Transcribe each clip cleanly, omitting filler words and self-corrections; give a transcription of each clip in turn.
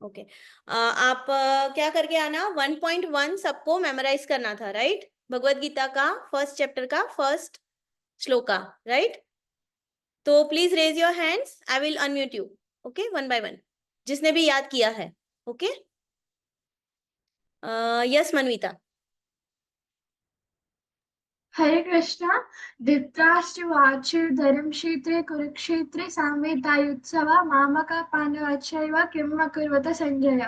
Okay आप क्या करके आना, 1.1 सबको मेमोराइज करना था, राइट? भगवत गीता का फर्स्ट चैप्टर का फर्स्ट श्लोका, राइट? तो please raise your hands, I will unmute you, okay, one by one, जिसने भी याद किया है। Okay, yes Manvita. हरे कृष्णा। धृतराष्ट्रवाच धर्मक्षेत्रे कुरुक्षेत्रे सामवेदायुत्सवा मामका पांडवाश्चैव किम अकुर्वत संजय।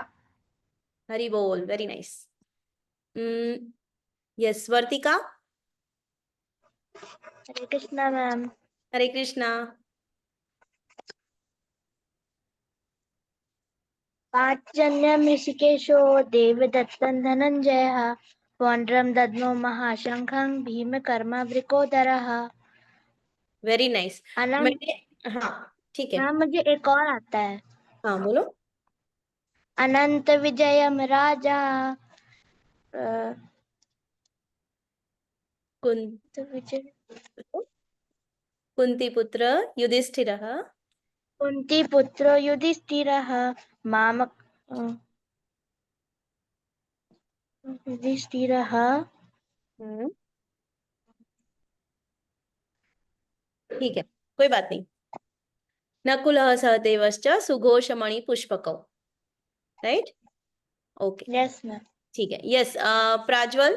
हरि बोल, very nice. Yes Vartika. Hare Krishna ma'am. Hare Krishna. पांचजन्यम ऋषिकेशो देवदत्तं धनंजयः पौंड्रं दद्मो महाशंखं भीमकर्मावृकोदरः। Very nice. अनंत। मैंने, हाँ ठीक है, मैम मुझे एक और आता है। हाँ बोलो। अनंत विजयम राजा कुन विजय कुंती पुत्र युधिष्ठिरः। कुंती पुत्रो युधिष्ठिरः मामक युधिष्ठिरः ठीक है, कोई बात नहीं। नकुलः सहदेवश्च सुघोषमणि पुष्पकौ, राइट? Okay, yes ma'am. ठीक है। यस प्राज्वल।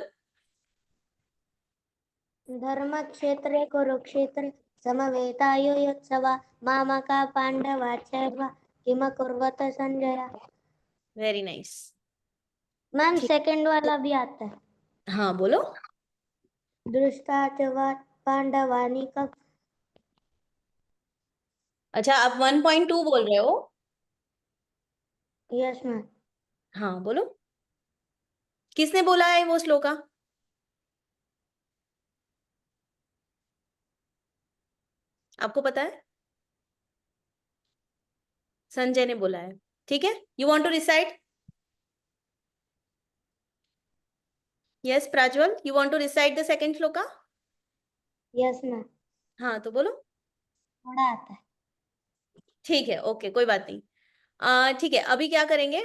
धर्मक्षेत्रे कुरुक्षेत्रे समवेतायुत्सवा मामका पांडवाश्चैव किमकुर्वत संजय। Very nice. मैम ठीक, सेकंड वाला भी आता है। हाँ बोलो। दृष्टा च वा पांडवानि का। अच्छा, आप 1.2 बोल रहे हो? Yes ma'am. हाँ बोलो, किसने बोला है वो श्लोका? आपको पता है? संजय ने बोला है, ठीक है। You want to recite? Yes Prajwal, you want to recite the second shloka? Yes ma'am. हाँ तो बोलो। थोड़ा आता है। ठीक है, ओके, कोई बात नहीं। ठीक है, अभी क्या करेंगे,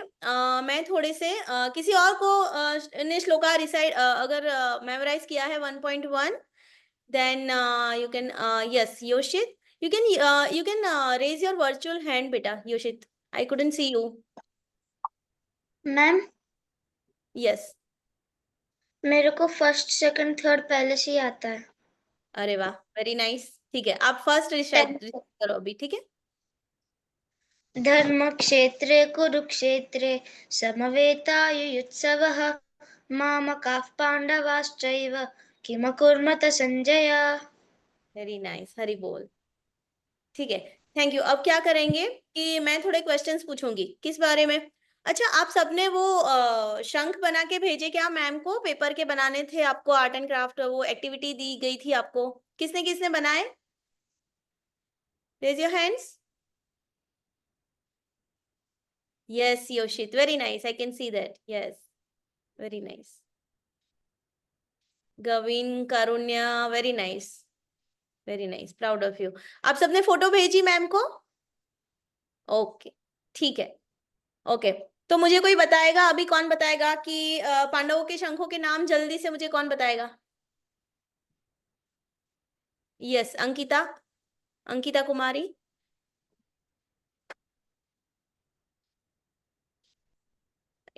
मैं थोड़े से किसी और को ने श्लोका रिसाइड अगर मेमोराइज किया है 1.1, then you can, yes Yoshit, you can raise your virtual hand बेटा Yoshit, I couldn't see you. Ma'am yes, मेरे को फर्स्ट सेकंड थर्ड पहले से ही आता है। अरे वाह, वेरी नाइस। ठीक है, आप फर्स्ट रिसाइड करो अभी, ठीक है। धर्म क्षेत्रे कुरुक्षेत्रे समवेतायुत्सवः मामकाः पांडवाश्चैव किमकुर्वत संजय। वेरी नाइस, हरि बोल। ठीक है, थैंक यू। अब क्या करेंगे कि मैं थोड़े क्वेश्चंस पूछूंगी, किस बारे में? अच्छा, आप सबने वो शंख बना के भेजे क्या मैम को? पेपर के बनाने थे आपको, आर्ट एंड क्राफ्ट वो एक्टिविटी दी गई थी आपको, किसने किसने बनाए? Raise your hands. Yes Yoshit, very nice, I can see that, yes, very nice. Gavin, Karunya, very nice, very nice, proud of you. आप सबने फोटो भेजी मैम को? ओके, ठीक है, ओके। तो मुझे कोई बताएगा अभी, कौन बताएगा कि पांडवों के शंखों के नाम? जल्दी से मुझे कौन बताएगा? Yes Ankita, Ankita Kumari.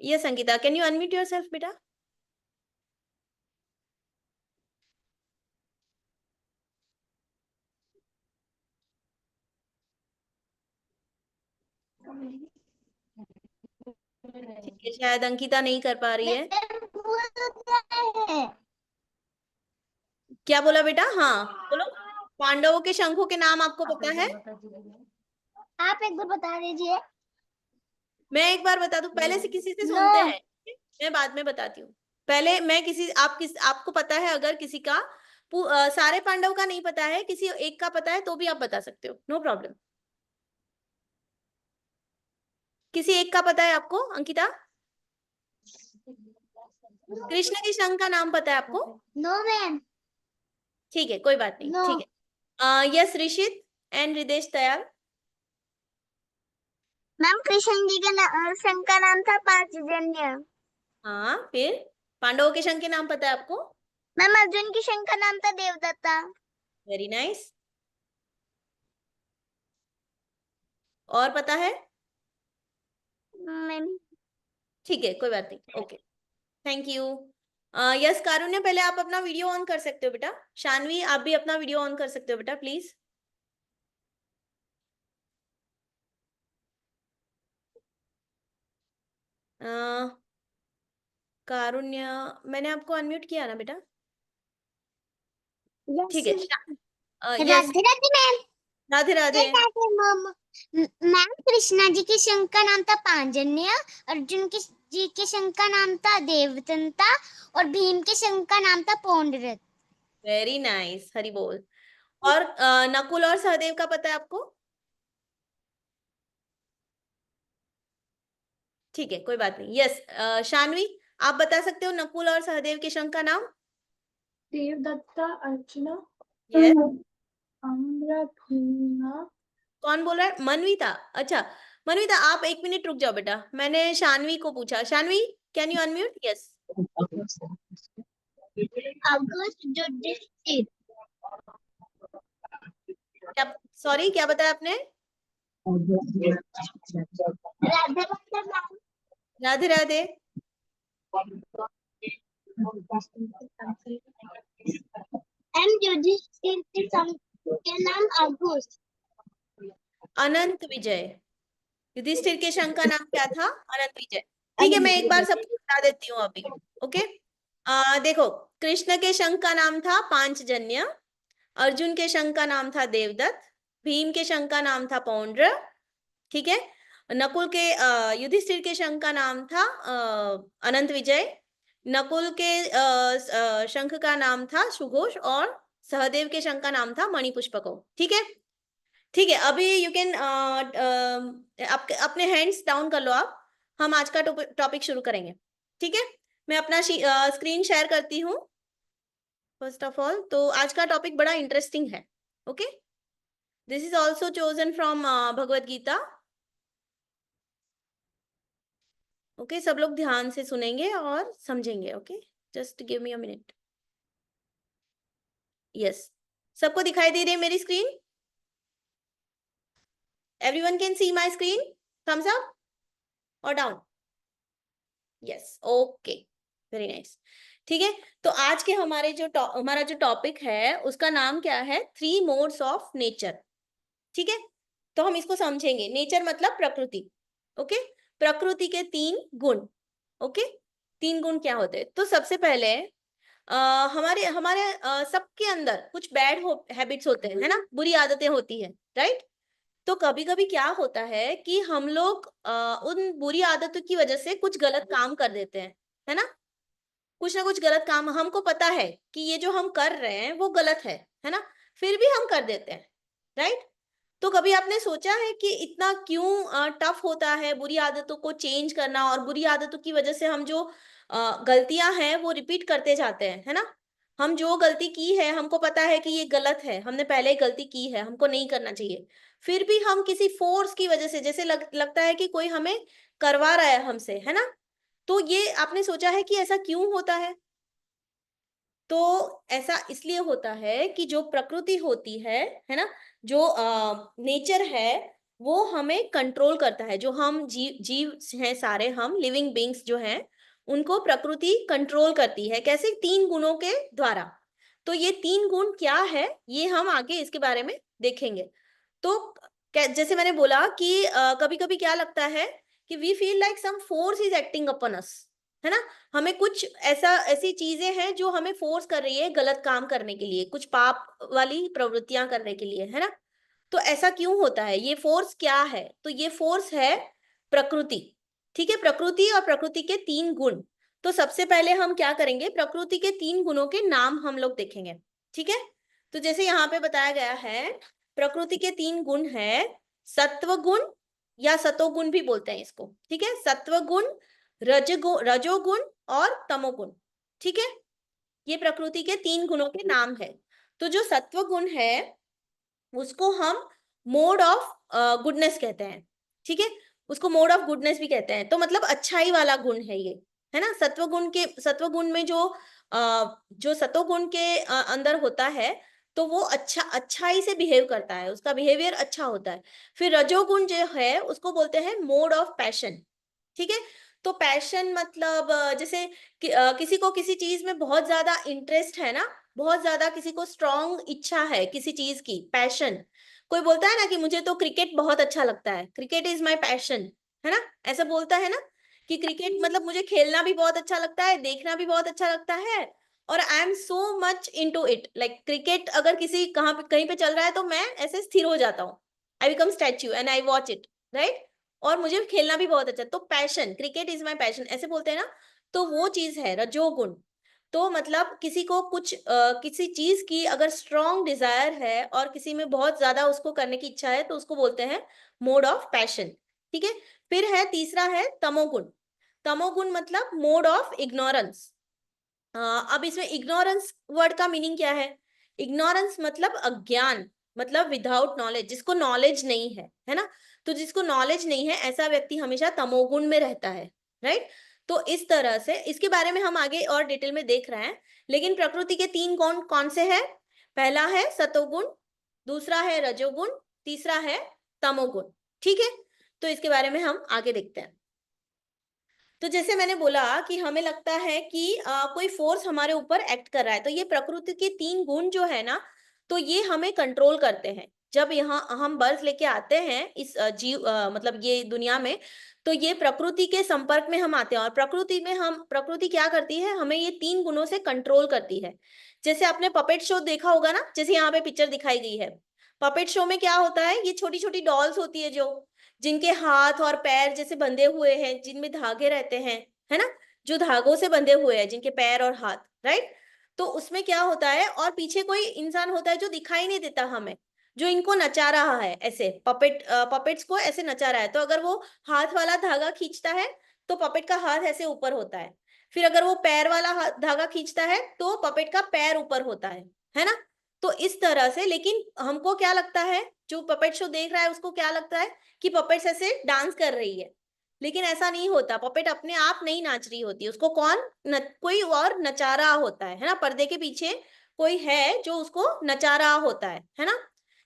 Yes Ankita, can you unmute yourself बेटा? ठीक है, शायद अंकिता नहीं कर पा रही है। क्या बोला बेटा? हाँ बोलो, पांडवों के शंखों के नाम आपको पता है? आप एक बार बता दीजिए। मैं एक बार बता दूं, पहले से किसी से नो। सुनते हैं, मैं बाद में बताती हूँ। पहले मैं किसी, आपको पता है, अगर किसी का सारे पांडव का नहीं पता है, किसी एक का पता है तो भी आप बता सकते हो, नो प्रॉब्लम। किसी एक का पता है आपको अंकिता? कृष्ण के शंख का नाम पता है आपको? No ma'am. ठीक है, कोई बात नहीं, नो। ठीक है। Yes Rishit and Ridesh Dayal. Ma'am Krishna ji का संघ का नाम था पांचजन्य। हाँ, फिर पांडवों के संघ के नाम पता है आपको? मैम अर्जुन के संघ का नाम था देवदत्ता। Very nice. और पता है? मैम ठीक है, कोई बात नहीं। Okay, thank you. यस कारुण्य, पहले आप अपना वीडियो ऑन कर सकते हो बेटा। शानवी, आप भी अपना वीडियो ऑन कर सकते हो बेटा, प्लीज। कारुण्य, मैंने आपको अनम्यूट किया ना बेटा? ठीक है। Yes, Radhe Radhe ma'am. Radhe Radhe. Ma'am Krishna ji के संघ का नाम था पांजन्य, अर्जुन के जी के संघ का नाम था देवदत्ता और भीम के संघ का नाम था पौंडरक। वेरी नाइस, हरि बोल। और नकुल और सहदेव का पता है आपको? ठीक है, कोई बात नहीं। यस शानवी, आप बता सकते हो नकुल और सहदेव के संघ का नाम? देवदत्ता, अर्जुन, यस। आंध्र, भीमा। कौन बोल रहा है? मनविता। अच्छा, मनविता आप 1 मिनट रुक जाओ बेटा, मैंने शानवी को पूछा। Shanvi, can you unmute? Yes. अगस्त युधिष्ठिर। क्या? सॉरी, क्या बताया आपने? राधे राधे मैम। राधे राधे। एम युधिष्ठिर के संघ के नाम अगस्त। अनंत विजय। युधिष्ठिर के संघ का नाम क्या था? अनंत विजय। ठीक है, मैं एक बार सबको बता देती हूँ अभी। ओके, देखो, कृष्ण के संघ का नाम था पांचजन्य, अर्जुन के संघ का नाम था देवदत्त, भीम के संघ का नाम था पौंड्र, ठीक है। नकुल के युधिष्ठिर के शंख का नाम था अनंत विजय, नकुल के शंख का नाम था सुघोष, और सहदेव के शंख का नाम था मणिपुष्पको। ठीक है, ठीक है। अभी यू कैन अपने हैंड्स डाउन कर लो आप। हम आज का टॉपिक शुरू करेंगे, ठीक है। मैं अपना स्क्रीन शेयर करती हूँ फर्स्ट ऑफ ऑल। तो आज का टॉपिक बड़ा इंटरेस्टिंग है। Okay, this is also chosen from Bhagavad Gita. Okay, सब लोग ध्यान से सुनेंगे और समझेंगे। Okay, just give me a minute. Yes, सबको दिखाई दे रही है मेरी screen? Everyone can see my screen? Thumbs up और down? Yes, okay, very nice. ठीक है, तो आज के हमारा जो टॉपिक है उसका नाम क्या है? 3 मोड्स ऑफ नेचर। ठीक है, तो हम इसको समझेंगे। नेचर मतलब प्रकृति। ओके, प्रकृति के 3 गुण। ओके, 3 गुण क्या होते हैं? तो सबसे पहले हमारे हमारे सबके अंदर कुछ बैड हैबिट्स होते हैं, है ना, बुरी आदतें होती है, राइट। तो कभी कभी क्या होता है कि हम लोग उन बुरी आदतों की वजह से कुछ गलत काम कर देते हैं, है ना। कुछ ना कुछ गलत काम हमको पता है कि ये जो हम कर रहे हैं वो गलत है ना, फिर भी हम कर देते हैं, राइट। तो कभी आपने सोचा है कि इतना क्यों टफ होता है बुरी आदतों को चेंज करना, और बुरी आदतों की वजह से हम जो गलतियां हैं वो रिपीट करते जाते हैं, है ना। हम जो गलती की है हमको पता है कि ये गलत है, हमने पहले ही गलती की है, हमको नहीं करना चाहिए, फिर भी हम किसी फोर्स की वजह से, जैसे लगता है कि कोई हमें करवा रहा है हमसे, है ना। तो ये आपने सोचा है कि ऐसा क्यों होता है? तो ऐसा इसलिए होता है कि जो प्रकृति होती है ना, जो नेचर है, वो हमें कंट्रोल करता है। जो हम जीव हैं, सारे हम लिविंग बींग्स जो हैं, उनको प्रकृति कंट्रोल करती है। कैसे? 3 गुणों के द्वारा। तो ये 3 गुण क्या है, ये हम आगे इसके बारे में देखेंगे। तो जैसे मैंने बोला कि कभी कभी क्या लगता है कि we feel like some force is acting upon us, है ना। हमें कुछ ऐसी चीजें हैं जो हमें फोर्स कर रही है गलत काम करने के लिए, कुछ पाप वाली प्रवृत्तियां करने के लिए, है ना। तो ऐसा क्यों होता है? ये फोर्स क्या है? तो ये फोर्स है प्रकृति। ठीक है, प्रकृति और प्रकृति के 3 गुण। तो सबसे पहले हम क्या करेंगे, प्रकृति के 3 गुणों के नाम हम लोग देखेंगे, ठीक है। तो जैसे यहाँ पे बताया गया है, प्रकृति के 3 गुण है सत्व गुण, या सतोगुण भी बोलते हैं इसको, ठीक है। सत्व गुण, रजोगुण और तमोगुण, ठीक है। ये प्रकृति के 3 गुणों के नाम है। तो जो सत्व गुण है उसको हम मोड ऑफ गुडनेस कहते हैं, ठीक है। उसको मोड ऑफ गुडनेस भी कहते हैं। तो मतलब अच्छाई वाला गुण है ये, है ना। सत्व गुण में जो सतोगुण के अंदर होता है, तो वो अच्छाई से बिहेव करता है, उसका बिहेवियर अच्छा होता है। फिर रजोगुण जो है उसको बोलते हैं मोड ऑफ पैशन, ठीक है। तो पैशन मतलब जैसे किसी को किसी चीज में बहुत ज्यादा इंटरेस्ट है ना, बहुत ज्यादा किसी को स्ट्रांग इच्छा है किसी चीज की, पैशन। कोई बोलता है ना कि मुझे तो क्रिकेट बहुत अच्छा लगता है, क्रिकेट इज माय पैशन, है ना, ऐसा बोलता है ना कि क्रिकेट मतलब मुझे खेलना भी बहुत अच्छा लगता है, देखना भी बहुत अच्छा लगता है, और I am so much into it. Like cricket अगर किसी कहीं पे चल रहा है तो मैं ऐसे स्थिर हो जाता हूँ, I become statue and I watch it, right. और मुझे खेलना भी बहुत अच्छा, तो passion, cricket is my passion ऐसे बोलते हैं ना। तो वो चीज है रजोगुण। तो मतलब किसी को किसी चीज की अगर स्ट्रॉन्ग डिजायर है और किसी में बहुत ज्यादा उसको करने की इच्छा है, तो उसको बोलते हैं मोड ऑफ पैशन, ठीक है। फिर है तीसरा है तमोगुण। तमोगुण मतलब मोड ऑफ इग्नोरेंस। अब इसमें इग्नोरेंस वर्ड का मीनिंग क्या है? इग्नोरेंस मतलब अज्ञान, मतलब विदाउट नॉलेज, जिसको नॉलेज नहीं है ना। तो जिसको नॉलेज नहीं है ऐसा व्यक्ति हमेशा तमोगुण में रहता है, राइट। तो इस तरह से इसके बारे में हम आगे और डिटेल में देख रहे हैं। लेकिन प्रकृति के तीन कौन कौन से हैं? पहला है सतोगुण, दूसरा है रजोगुण, तीसरा है तमोगुण, ठीक है। तो इसके बारे में हम आगे देखते हैं। तो जैसे मैंने बोला कि हमें लगता है कि कोई फोर्स हमारे ऊपर एक्ट कर रहा है, तो ये प्रकृति के तीन गुण जो है ना, तो ये हमें कंट्रोल करते हैं। जब यहाँ हम बर्थ लेके आते हैं इस मतलब ये दुनिया में, तो ये प्रकृति के संपर्क में हम आते हैं, और प्रकृति क्या करती है, हमें ये तीन गुणों से कंट्रोल करती है। जैसे आपने पपेट शो देखा होगा ना, जैसे यहाँ पे पिक्चर दिखाई गई है। पपेट शो में क्या होता है, ये छोटी छोटी डॉल्स होती है जो जिनके हाथ और पैर जैसे बंधे हुए हैं, जिनमें धागे रहते हैं, है ना, जो धागों से बंधे हुए हैं जिनके पैर और हाथ, राइट। तो उसमें क्या होता है, और पीछे कोई इंसान होता है जो दिखाई नहीं देता हमें, जो इनको नचा रहा है, ऐसे पपेट्स को ऐसे नचा रहा है। तो अगर वो हाथ वाला धागा खींचता है तो पपेट का हाथ ऐसे ऊपर होता है। फिर अगर वो पैर वाला धागा खींचता है तो पपेट का पैर ऊपर होता है ना। तो इस तरह से, लेकिन हमको क्या लगता है, जो पपेट शो देख रहा है उसको क्या लगता है कि पपेट्स ऐसे डांस कर रही है, लेकिन ऐसा नहीं होता। पपेट अपने आप नहीं नाच रही होती, उसको कोई और नचा रहा होता है ना। पर्दे के पीछे कोई है जो उसको नचा रहा होता है ना।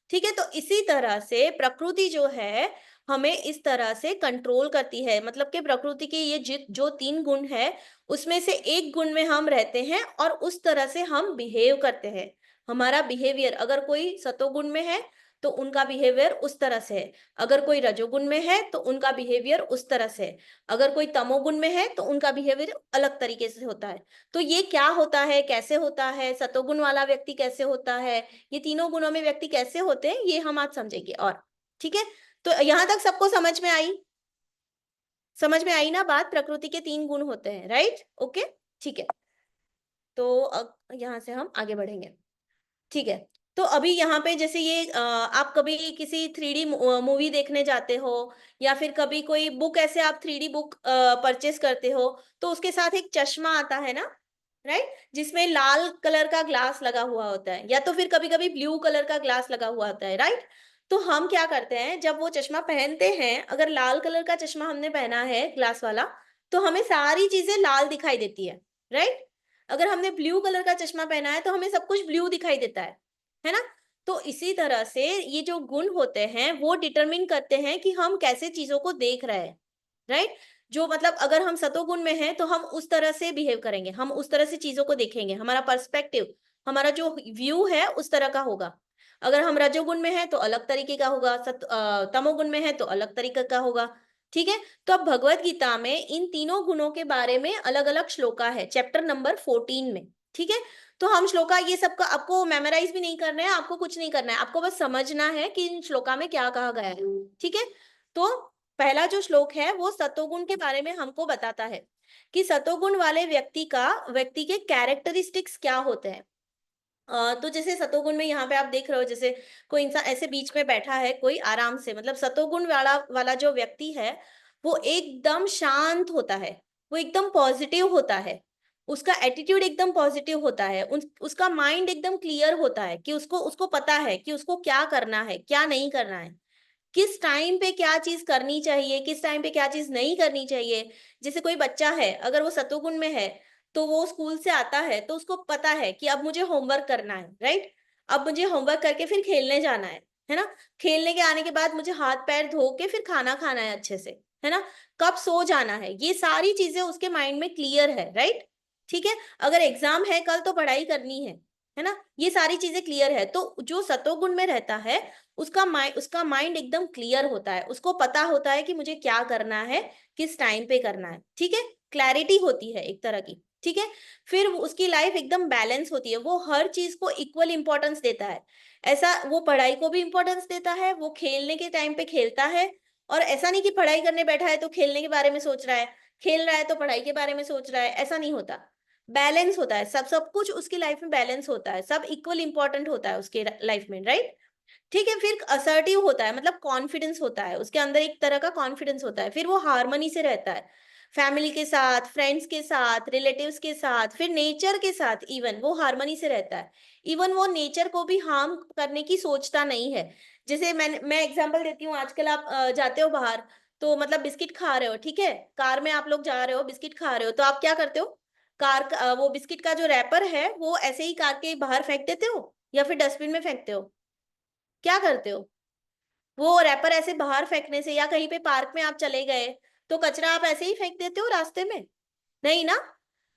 ठीक है। तो इसी तरह से प्रकृति जो है हमें इस तरह से कंट्रोल करती है, मतलब कि प्रकृति के ये जो तीन गुण है उसमें से एक गुण में हम रहते हैं और उस तरह से हम बिहेव करते हैं। हमारा बिहेवियर, अगर कोई सतोगुण में है तो उनका बिहेवियर उस तरह से है, अगर कोई रजोगुण में है तो उनका बिहेवियर उस तरह से है, अगर कोई तमोगुण में है तो उनका बिहेवियर अलग तरीके से होता है। तो ये क्या होता है, कैसे होता है, सतोगुण वाला व्यक्ति कैसे होता है, ये तीनों गुणों में व्यक्ति कैसे होते हैं, ये हम आज समझेंगे। और ठीक है, तो यहां तक सबको समझ में आई ना बात? प्रकृति के तीन गुण होते हैं, राइट, ओके, ठीक है। तो अब यहाँ से हम आगे बढ़ेंगे, ठीक है। तो अभी यहाँ पे जैसे ये आप कभी किसी 3D मूवी देखने जाते हो, या फिर कभी कोई बुक ऐसे आप 3D बुक परचेस करते हो, तो उसके साथ एक चश्मा आता है ना, राइट, जिसमें लाल कलर का ग्लास लगा हुआ होता है, या तो फिर कभी कभी ब्लू कलर का ग्लास लगा हुआ होता है, राइट। तो हम क्या करते हैं, जब वो चश्मा पहनते हैं, अगर लाल कलर का चश्मा हमने पहना है ग्लास वाला, तो हमें सारी चीजें लाल दिखाई देती है, राइट। अगर हमने ब्लू कलर का चश्मा पहना है तो हमें सब कुछ ब्लू दिखाई देता है ना। तो इसी तरह से ये जो गुण होते हैं वो डिटरमिन करते हैं कि हम कैसे चीजों को देख रहे हैं, राइट। जो मतलब अगर हम सतोगुण में हैं तो हम उस तरह से बिहेव करेंगे, हम उस तरह से चीजों को देखेंगे, हमारा पर्सपेक्टिव, हमारा जो व्यू है उस तरह का होगा। अगर हम रजोगुण में हैं तो अलग तरीके का होगा, तमोगुण में है तो अलग तरीके का होगा, ठीक है। तो अब भगवत गीता में इन तीनों गुणों के बारे में अलग अलग श्लोका है, चैप्टर नंबर 14 में, ठीक है। तो हम श्लोका ये सब का आपको मेमोराइज भी नहीं करना है, आपको कुछ नहीं करना है, आपको बस समझना है कि इन श्लोका में क्या कहा गया है, ठीक है। तो पहला जो श्लोक है वो सतोगुण के बारे में हमको बताता है कि सतोगुण वाले व्यक्ति के कैरेक्टरिस्टिक्स क्या होते हैं। तो जैसे सतोगुण में यहाँ पे आप देख रहे हो, जैसे कोई इंसान ऐसे बीच में बैठा है कोई आराम से, मतलब सतोगुण वाला जो व्यक्ति है वो एकदम शांत होता है, वो एकदम पॉजिटिव होता है, उसका एटीट्यूड एकदम पॉजिटिव होता है, उसका माइंड एकदम क्लियर होता है कि उसको पता है कि उसको क्या करना है क्या नहीं करना है, किस टाइम पे क्या चीज करनी चाहिए, किस टाइम पे क्या चीज नहीं करनी चाहिए। जैसे कोई बच्चा है, अगर वो सतोगुण में है तो वो स्कूल से आता है तो उसको पता है कि अब मुझे होमवर्क करना है, राइट। अब मुझे होमवर्क करके फिर खेलने जाना है ना। खेलने के आने के बाद मुझे हाथ पैर धो के फिर खाना खाना है अच्छे से, है ना। कब सो जाना है, ये सारी चीजें उसके माइंड में क्लियर है, राइट। ठीक है। अगर एग्जाम है कल तो पढ़ाई करनी है ना। ये सारी चीजें क्लियर है। तो जो सतोगुण में रहता है उसका माइंड एकदम क्लियर होता है, उसको पता होता है कि मुझे क्या करना है, किस टाइम पे करना है। ठीक है। क्लैरिटी होती है एक तरह की। ठीक है। फिर उसकी लाइफ एकदम बैलेंस होती है, वो हर चीज को इक्वल इंपॉर्टेंस देता है। ऐसा वो पढ़ाई को भी इंपॉर्टेंस देता है, वो खेलने के टाइम पे खेलता है। और ऐसा नहीं कि पढ़ाई करने बैठा है तो खेलने के बारे में सोच रहा है, खेल रहा है तो पढ़ाई के बारे में सोच रहा है, ऐसा नहीं होता। बैलेंस होता है, सब सब कुछ उसकी लाइफ में बैलेंस होता है, सब इक्वल इंपॉर्टेंट होता है उसके लाइफ में, राइट। ठीक है। फिर असर्टिव होता है, मतलब कॉन्फिडेंस होता है उसके अंदर, एक तरह का कॉन्फिडेंस होता है। फिर वो हार्मनी से रहता है, फैमिली के साथ, फ्रेंड्स के साथ, रिलेटिव्स के साथ, फिर नेचर के साथ, इवन वो हार्मनी से रहता है। इवन वो नेचर को भी हार्म करने की सोचता नहीं है। जैसे मैं एग्जांपल देती हूँ, आजकल आप जाते हो बाहर तो मतलब बिस्किट खा रहे हो, ठीक है, कार में आप लोग जा रहे हो, बिस्किट खा रहे हो, तो आप क्या करते हो, वो बिस्किट का जो रैपर है वो ऐसे ही कार के बाहर फेंक देते हो या फिर डस्टबिन में फेंकते हो, क्या करते हो। वो रैपर ऐसे बाहर फेंकने से, या कहीं पे पार्क में आप चले गए तो कचरा आप ऐसे ही फेंक देते हो रास्ते में, नहीं ना।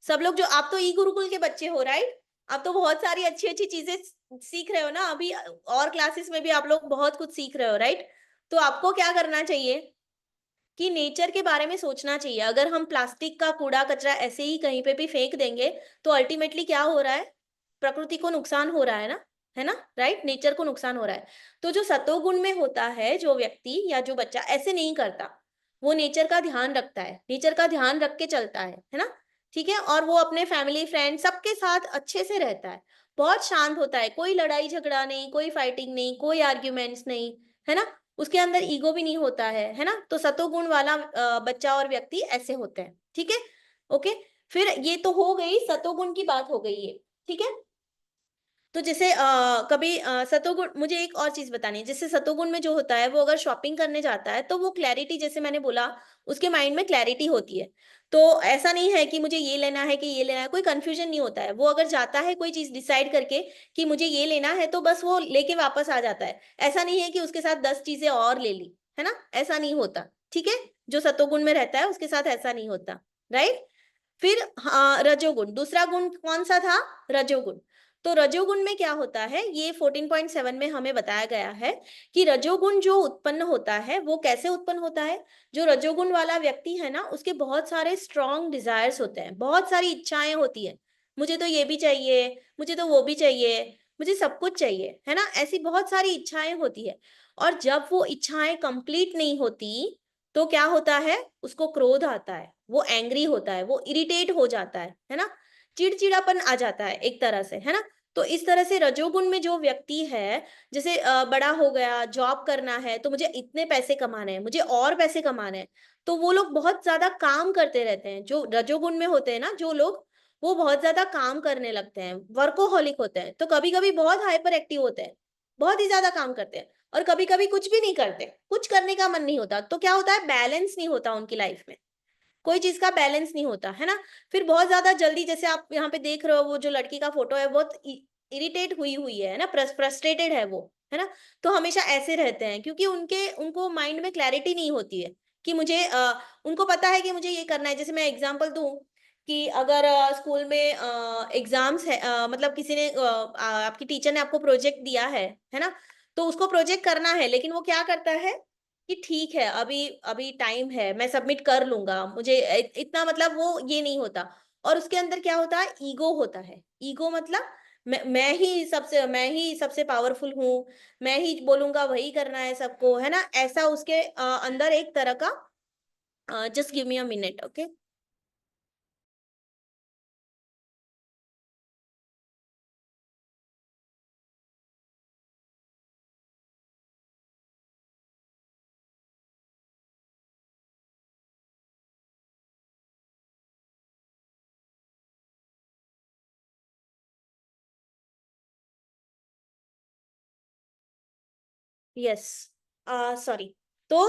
सब लोग, जो आप तो ई गुरुकुल के बच्चे हो, राइट। आप तो बहुत सारी अच्छी अच्छी चीजें सीख रहे हो ना अभी, और क्लासेस में भी आप लोग बहुत कुछ सीख रहे हो, राइट। तो आपको क्या करना चाहिए कि नेचर के बारे में सोचना चाहिए। अगर हम प्लास्टिक का कूड़ा कचरा ऐसे ही कहीं पे भी फेंक देंगे तो अल्टीमेटली क्या हो रहा है, प्रकृति को नुकसान हो रहा है ना, राइट, नेचर को नुकसान हो रहा है। तो जो सतोगुण में होता है जो व्यक्ति या जो बच्चा ऐसे नहीं करता, वो नेचर का ध्यान रखता है, नेचर का ध्यान रख के चलता है ना। ठीक है। और वो अपने फैमिली फ्रेंड सबके साथ अच्छे से रहता है, बहुत शांत होता है, कोई लड़ाई झगड़ा नहीं, कोई फाइटिंग नहीं, कोई आर्ग्यूमेंट्स नहीं, है ना। उसके अंदर ईगो भी नहीं होता है ना। तो सतोगुण वाला बच्चा और व्यक्ति ऐसे होते हैं। ठीक है। ओके। फिर ये तो हो गई, सतोगुण की बात हो गई है। ठीक है। तो जैसे कभी सतोगुण, मुझे एक और चीज बतानी है, जैसे सतोगुण में जो होता है वो अगर शॉपिंग करने जाता है तो वो क्लैरिटी, जैसे मैंने बोला, उसके माइंड में क्लैरिटी होती है। तो ऐसा नहीं है कि मुझे ये लेना है कि ये लेना है, कोई कंफ्यूजन नहीं होता है। वो अगर जाता है कोई चीज डिसाइड करके कि मुझे ये लेना है तो बस वो लेके वापस आ जाता है। ऐसा नहीं है कि उसके साथ 10 चीजें और ले ली, है ना, ऐसा नहीं होता। ठीक है। जो सतोगुण में रहता है उसके साथ ऐसा नहीं होता, राइट। फिर हाँ, रजोगुण, दूसरा गुण कौन सा था, रजोगुण। तो रजोगुण में क्या होता है, ये 14.7 में हमें बताया गया है कि रजोगुण जो उत्पन्न होता है वो कैसे उत्पन्न होता है। जो रजोगुण वाला व्यक्ति है ना, उसके बहुत सारे स्ट्रॉन्ग डिजायर्स होते हैं, बहुत सारी इच्छाएं होती है। मुझे तो ये भी चाहिए, मुझे तो वो भी चाहिए, मुझे सब कुछ चाहिए, है ना, ऐसी बहुत सारी इच्छाएं होती है। और जब वो इच्छाएं कंप्लीट नहीं होती तो क्या होता है, उसको क्रोध आता है, वो एंग्री होता है, वो इरिटेट हो जाता है ना, चिड़चिड़ापन आ जाता है एक तरह से, है ना। तो इस तरह से रजोगुण में जो व्यक्ति है, जैसे बड़ा हो गया, जॉब करना है तो मुझे इतने पैसे कमाने हैं, मुझे और पैसे कमाने हैं, तो वो लोग बहुत ज्यादा काम करते रहते हैं। जो रजोगुण में होते हैं ना जो लोग, वो बहुत ज्यादा काम करने लगते हैं, वर्कोहॉलिक होते हैं। तो कभी कभी बहुत हाइपर एक्टिव होते हैं, बहुत ही ज्यादा काम करते हैं, और कभी कभी कुछ भी नहीं करते, कुछ करने का मन नहीं होता। तो क्या होता है, बैलेंस नहीं होता उनकी लाइफ में, कोई चीज का बैलेंस नहीं होता, है ना। फिर बहुत ज्यादा जल्दी, जैसे आप यहाँ पे देख रहे हो, वो जो लड़की का फोटो है बहुत इरिटेट हुई हुई है ना, फ्रस्ट्रेटेड है वो, है ना। तो हमेशा ऐसे रहते हैं क्योंकि उनको माइंड में क्लैरिटी नहीं होती है कि मुझे उनको पता है कि मुझे ये करना है। जैसे मैं एग्जांपल दूं कि अगर स्कूल में एग्जाम्स है, मतलब किसी ने आपकी टीचर ने आपको प्रोजेक्ट दिया है ना, तो उसको प्रोजेक्ट करना है, लेकिन वो क्या करता है कि ठीक है, अभी अभी टाइम है, मैं सबमिट कर लूंगा, मुझे इतना, मतलब वो ये नहीं होता। और उसके अंदर क्या होता है, ईगो होता है। ईगो मतलब मैं ही सबसे पावरफुल हूँ, मैं ही बोलूंगा वही करना है सबको, है ना, ऐसा उसके अंदर एक तरह का। Just give me a minute, okay. Yes. Sorry. तो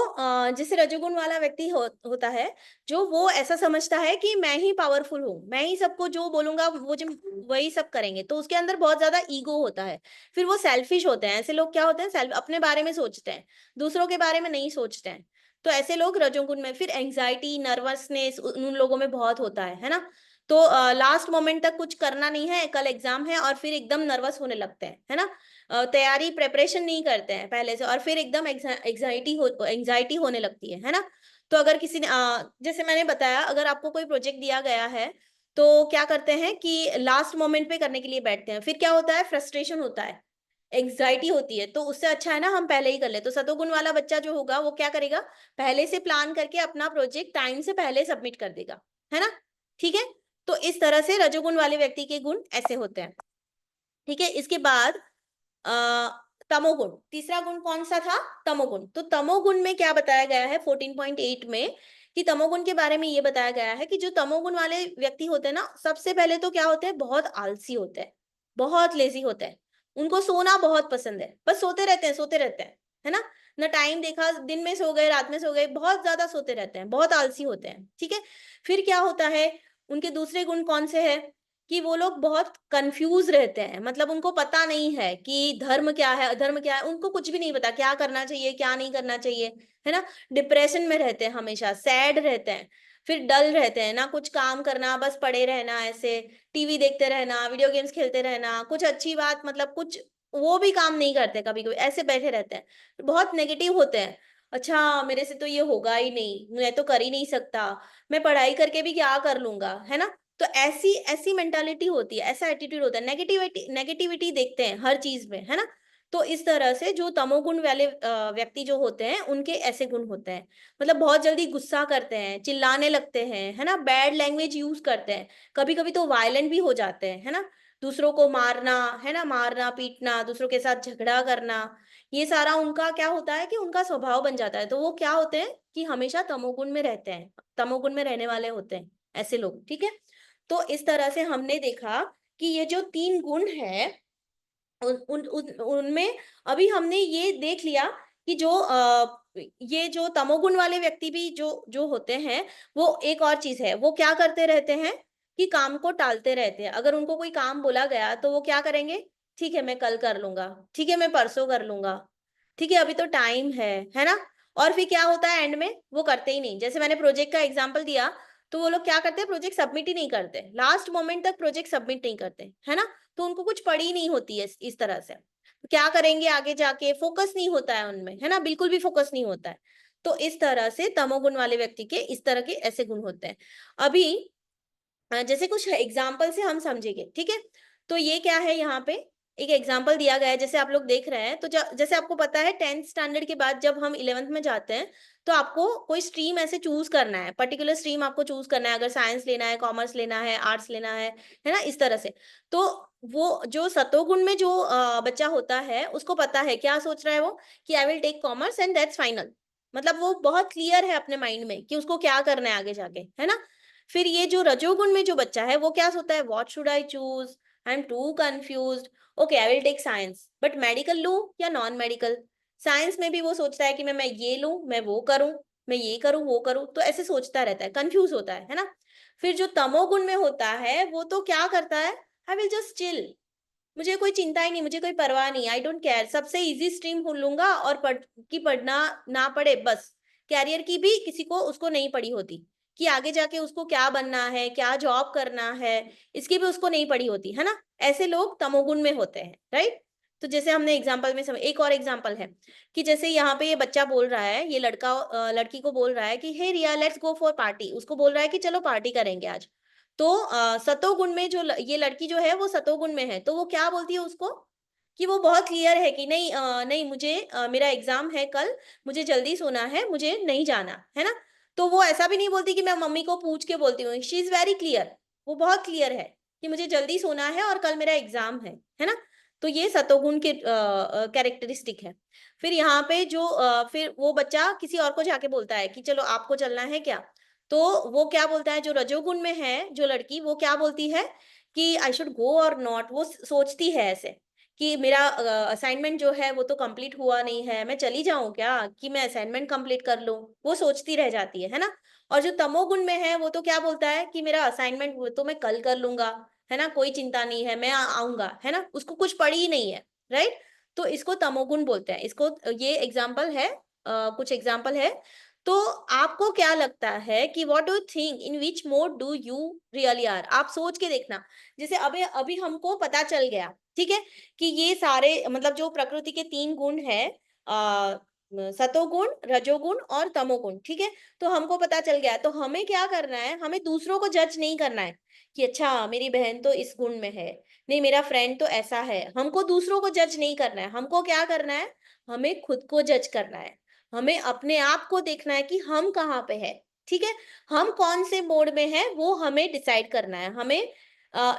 जैसे रजोगुण वाला व्यक्ति होता है, जो वो ऐसा समझता है कि मैं ही पावरफुल हूँ, मैं ही सबको जो बोलूंगा वो जो वही सब करेंगे, तो उसके अंदर बहुत ज्यादा ईगो होता है। फिर वो सेल्फिश होते हैं। ऐसे लोग क्या होते हैं, सेल्फ अपने बारे में सोचते हैं, दूसरों के बारे में नहीं सोचते हैं। तो ऐसे लोग रजोगुण में, फिर एंग्जाइटी, नर्वसनेस उन लोगों में बहुत होता है ना। तो लास्ट मोमेंट तक कुछ करना नहीं है, कल एग्जाम है, और फिर एकदम नर्वस होने लगते हैं, है ना। तैयारी प्रेपरेशन नहीं करते हैं पहले से, और फिर एकदम एंग्जाइटी होने लगती है ना। तो अगर किसी ने जैसे मैंने बताया, अगर आपको कोई प्रोजेक्ट दिया गया है, तो क्या करते हैं कि लास्ट मोमेंट पे करने के लिए बैठते हैं। फिर क्या होता है, फ्रस्ट्रेशन होता है, एंग्जाइटी होती है। तो उससे अच्छा है ना हम पहले ही कर ले। तो सतोगुण वाला बच्चा जो होगा वो क्या करेगा, पहले से प्लान करके अपना प्रोजेक्ट टाइम से पहले सबमिट कर देगा, है ना। ठीक है। तो इस तरह से रजोगुण वाले व्यक्ति के गुण ऐसे होते हैं। ठीक है। इसके बाद तमोगुण, तीसरा गुण कौन सा था, तमोगुण। तो तमोगुण में क्या बताया गया है 14.8 में, कि तमोगुण के बारे में ये बताया गया है कि जो तमोगुण वाले व्यक्ति होते हैं ना, सबसे पहले तो क्या होते हैं, बहुत आलसी होते हैं, बहुत लेजी होते हैं। उनको सोना बहुत पसंद है, बस सोते रहते हैं, सोते रहते हैं, है ना। ना टाइम देखा, दिन में सो गए, रात में सो गए, बहुत ज्यादा सोते रहते हैं, बहुत आलसी होते हैं। ठीक है। फिर क्या होता है, उनके दूसरे गुण कौन से हैं, कि वो लोग बहुत कंफ्यूज रहते हैं। मतलब उनको पता नहीं है कि धर्म क्या है, अधर्म क्या है, उनको कुछ भी नहीं पता, क्या करना चाहिए क्या नहीं करना चाहिए, है ना। डिप्रेशन में रहते हैं, हमेशा सैड रहते हैं। फिर डल रहते हैं, ना कुछ काम करना, बस पड़े रहना, ऐसे टीवी देखते रहना, वीडियो गेम्स खेलते रहना, कुछ अच्छी बात, मतलब कुछ वो भी काम नहीं करते, कभी कभी ऐसे बैठे रहते हैं, बहुत नेगेटिव होते हैं। अच्छा, मेरे से तो ये होगा ही नहीं, मैं तो कर ही नहीं सकता, मैं पढ़ाई करके भी क्या कर लूंगा, है ना। तो ऐसी ऐसी मेंटालिटी होती है, ऐसा एटीट्यूड होता है, नेगेटिविटी नेगेटिविटी देखते हैं हर चीज में, है ना। तो इस तरह से जो तमोगुण वाले व्यक्ति जो होते हैं, उनके ऐसे गुण होते हैं। मतलब बहुत जल्दी गुस्सा करते हैं, चिल्लाने लगते हैं, है ना, बैड लैंग्वेज यूज करते हैं, कभी कभी तो वायलेंट भी हो जाते हैं, है ना। दूसरों को मारना, है ना, मारना पीटना, दूसरों के साथ झगड़ा करना, ये सारा उनका क्या होता है कि उनका स्वभाव बन जाता है। तो वो क्या होते हैं कि हमेशा तमोगुण में रहते हैं, तमोगुण में रहने वाले होते हैं ऐसे लोग। ठीक है। तो इस तरह से हमने देखा कि ये जो 3 गुण है, उनमें अभी हमने ये देख लिया कि जो ये जो तमोगुण वाले व्यक्ति भी जो जो होते हैं, वो एक और चीज है, वो क्या करते रहते हैं कि काम को टालते रहते हैं। अगर उनको कोई काम बोला गया तो वो क्या करेंगे, ठीक है मैं कल कर लूंगा, ठीक है मैं परसों कर लूंगा, ठीक है अभी तो टाइम है ना। और फिर क्या होता है, एंड में वो करते ही नहीं। जैसे मैंने प्रोजेक्ट का एग्जांपल दिया, तो वो लोग क्या करते हैं, प्रोजेक्ट सबमिट ही नहीं करते, लास्ट मोमेंट तक प्रोजेक्ट सबमिट नहीं करते, है ना। तो उनको कुछ पड़ी नहीं होती है इस तरह से। तो क्या करेंगे आगे जाके, फोकस नहीं होता है उनमें, है ना, बिल्कुल भी फोकस नहीं होता है। तो इस तरह से तमोगुण वाले व्यक्ति के इस तरह के ऐसे गुण होते हैं। अभी जैसे कुछ एग्जाम्पल से हम समझेंगे। ठीक है। तो ये क्या है, यहाँ पे एक एग्जाम्पल दिया गया है, जैसे आप लोग देख रहे हैं। तो जैसे आपको पता है 10th स्टैंडर्ड के बाद जब हम 11th में जाते हैं, तो आपको कोई स्ट्रीम ऐसे चूज करना है, पर्टिकुलर स्ट्रीम आपको चूज करना है, अगर साइंस लेना है, कॉमर्स लेना है, आर्ट्स लेना है ना, इस तरह से। तो वो जो सतोगुण में जो बच्चा होता है, उसको पता है क्या सोच रहा है वो, कि I will take commerce and that's final. मतलब वो बहुत क्लियर है अपने माइंड में कि उसको क्या करना है आगे जाके, है ना। फिर ये जो रजोगुण में जो बच्चा है, वो क्या सोचता है, what should I choose, I am too confused, okay I will take science, but medical लूं या नॉन मेडिकल। साइंस में भी वो सोचता है कि मैं ये लूं, मैं वो करूं, मैं ये करूं वो करूं, तो ऐसे सोचता रहता है, कंफ्यूज होता है ना। फिर जो तमोगुण में होता है, वो तो क्या करता है, आई विल जस्ट चिल, मुझे कोई चिंता ही नहीं, मुझे कोई परवाह नहीं, आई डोंट केयर, सबसे इजी स्ट्रीम भूल लूंगा, और पढ़ना ना पड़े बस। कैरियर की भी किसी को उसको नहीं पड़ी होती, कि आगे जाके उसको क्या बनना है, क्या जॉब करना है, इसकी भी उसको नहीं पड़ी होती, है ना। ऐसे लोग तमोगुण में होते हैं, राइट। तो जैसे हमने एग्जाम्पल में एक और एग्जाम्पल है, कि जैसे यहाँ पे ये बच्चा बोल रहा है, ये लड़का लड़की को बोल रहा है कि हे रिया लेट्स गो फॉर पार्टी, उसको बोल रहा है कि चलो पार्टी करेंगे आज। तो सतोगुण में जो ये लड़की जो है वो सतोगुण में है, तो वो क्या बोलती है उसको, कि वो बहुत क्लियर है कि नहीं नहीं मुझे मेरा एग्जाम है कल, मुझे जल्दी सोना है, मुझे नहीं जाना, है ना। तो वो ऐसा भी नहीं बोलती कि मैं मम्मी को पूछ के बोलती हूँ, शी इज वेरी क्लियर, वो बहुत क्लियर है कि मुझे जल्दी सोना है और कल मेरा एग्जाम है ना। तो ये सतोगुण के कैरेक्टरिस्टिक है। फिर यहाँ पे जो फिर वो बच्चा किसी और को जाके बोलता है कि चलो आपको चलना है क्या। तो वो क्या बोलता है, जो रजोगुण में है जो लड़की, वो क्या बोलती है कि आई शुड गो और नॉट, वो सोचती है ऐसे कि मेरा असाइनमेंट जो है वो तो कंप्लीट हुआ नहीं है, मैं चली जाऊं क्या कि मैं असाइनमेंट कंप्लीट कर लूं, वो सोचती रह जाती है ना। और जो तमोगुण में है वो तो क्या बोलता है कि मेरा असाइनमेंट वो तो मैं कल कर लूंगा, है ना, कोई चिंता नहीं है, मैं आऊंगा, है ना, उसको कुछ पड़ी ही नहीं है, राइट। तो इसको तमोगुण बोलते हैं। इसको ये एग्जाम्पल है, कुछ एग्जाम्पल है। तो आपको क्या लगता है कि what do you think in which mode do you really are? आप सोच के देखना। जैसे अभी अभी हमको पता चल गया, ठीक है, कि ये सारे मतलब जो प्रकृति के 3 गुण है, सतोगुण, रजोगुण और तमोगुण, ठीक है। तो हमको पता चल गया, तो हमें क्या करना है, हमें दूसरों को जज नहीं करना है कि अच्छा मेरी बहन तो इस गुण में है, नहीं मेरा फ्रेंड तो ऐसा है। हमको दूसरों को जज नहीं करना है, हमको क्या करना है, हमें खुद को जज करना है। हमें अपने आप को देखना है कि हम कहाँ पे है, ठीक है, हम कौन से मोड में है वो हमें डिसाइड करना है। हमें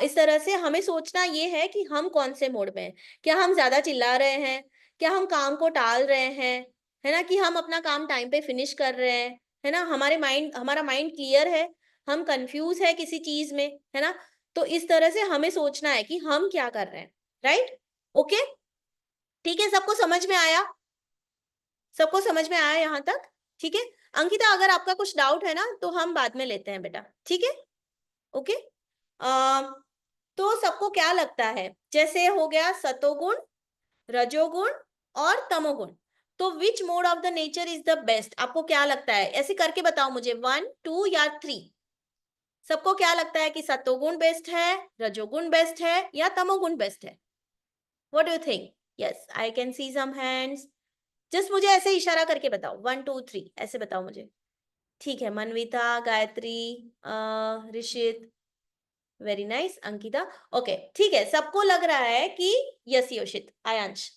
इस तरह से हमें सोचना ये है कि हम कौन से मोड में हैं। क्या हम ज्यादा चिल्ला रहे हैं, क्या हम काम को टाल रहे हैं, है ना, कि हम अपना काम टाइम पे फिनिश कर रहे हैं, है ना, हमारा माइंड क्लियर है, हम कंफ्यूज है किसी चीज में, है ना। तो इस तरह से हमें सोचना है कि हम क्या कर रहे हैं, राइट। ओके, ठीक है, सबको समझ में आया? सबको समझ में आया यहाँ तक? ठीक है। अंकिता, अगर आपका कुछ डाउट है ना तो हम बाद में लेते हैं बेटा, ठीक है। ओके। तो सबको क्या लगता है, जैसे हो गया सतोगुण, रजोगुण और तमोगुण, तो which mode of the nature is the best? आपको क्या लगता है, ऐसे करके बताओ मुझे, 1 2 या 3। सबको क्या लगता है कि सतोगुण बेस्ट है, रजोगुण बेस्ट है या तमोगुण बेस्ट है? What do you think? Yes, I can see some hands. Just मुझे ऐसे इशारा करके बताओ, 1 2 3 ऐसे बताओ मुझे। ठीक है, Manvita, Gayatri, Rishit, very nice, Ankita. Okay, ठीक है, सबको लग रहा है कि yes, Yoshit, Aayansh,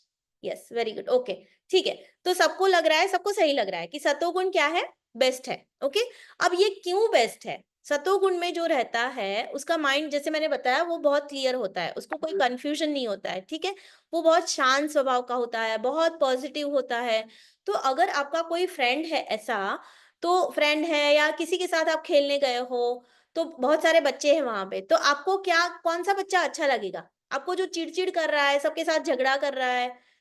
yes, very good, okay. ठीक है, तो सबको लग रहा है, सबको सही लग रहा है कि सतोगुण क्या है, बेस्ट है। ओके, अब ये क्यों बेस्ट है? सतोगुण में जो रहता है उसका माइंड, जैसे मैंने बताया, वो बहुत क्लियर होता है, उसको कोई कंफ्यूजन नहीं होता है, ठीक है। वो बहुत शांत स्वभाव का होता है, बहुत पॉजिटिव होता है। तो अगर आपका कोई फ्रेंड है ऐसा, तो फ्रेंड है या किसी के साथ आप खेलने गए हो, तो बहुत सारे बच्चे हैं वहां पे, तो आपको क्या, कौन सा बच्चा अच्छा लगेगा? आपको जो चिड़चिड़ कर रहा है, सबके साथ झगड़ा कर रहा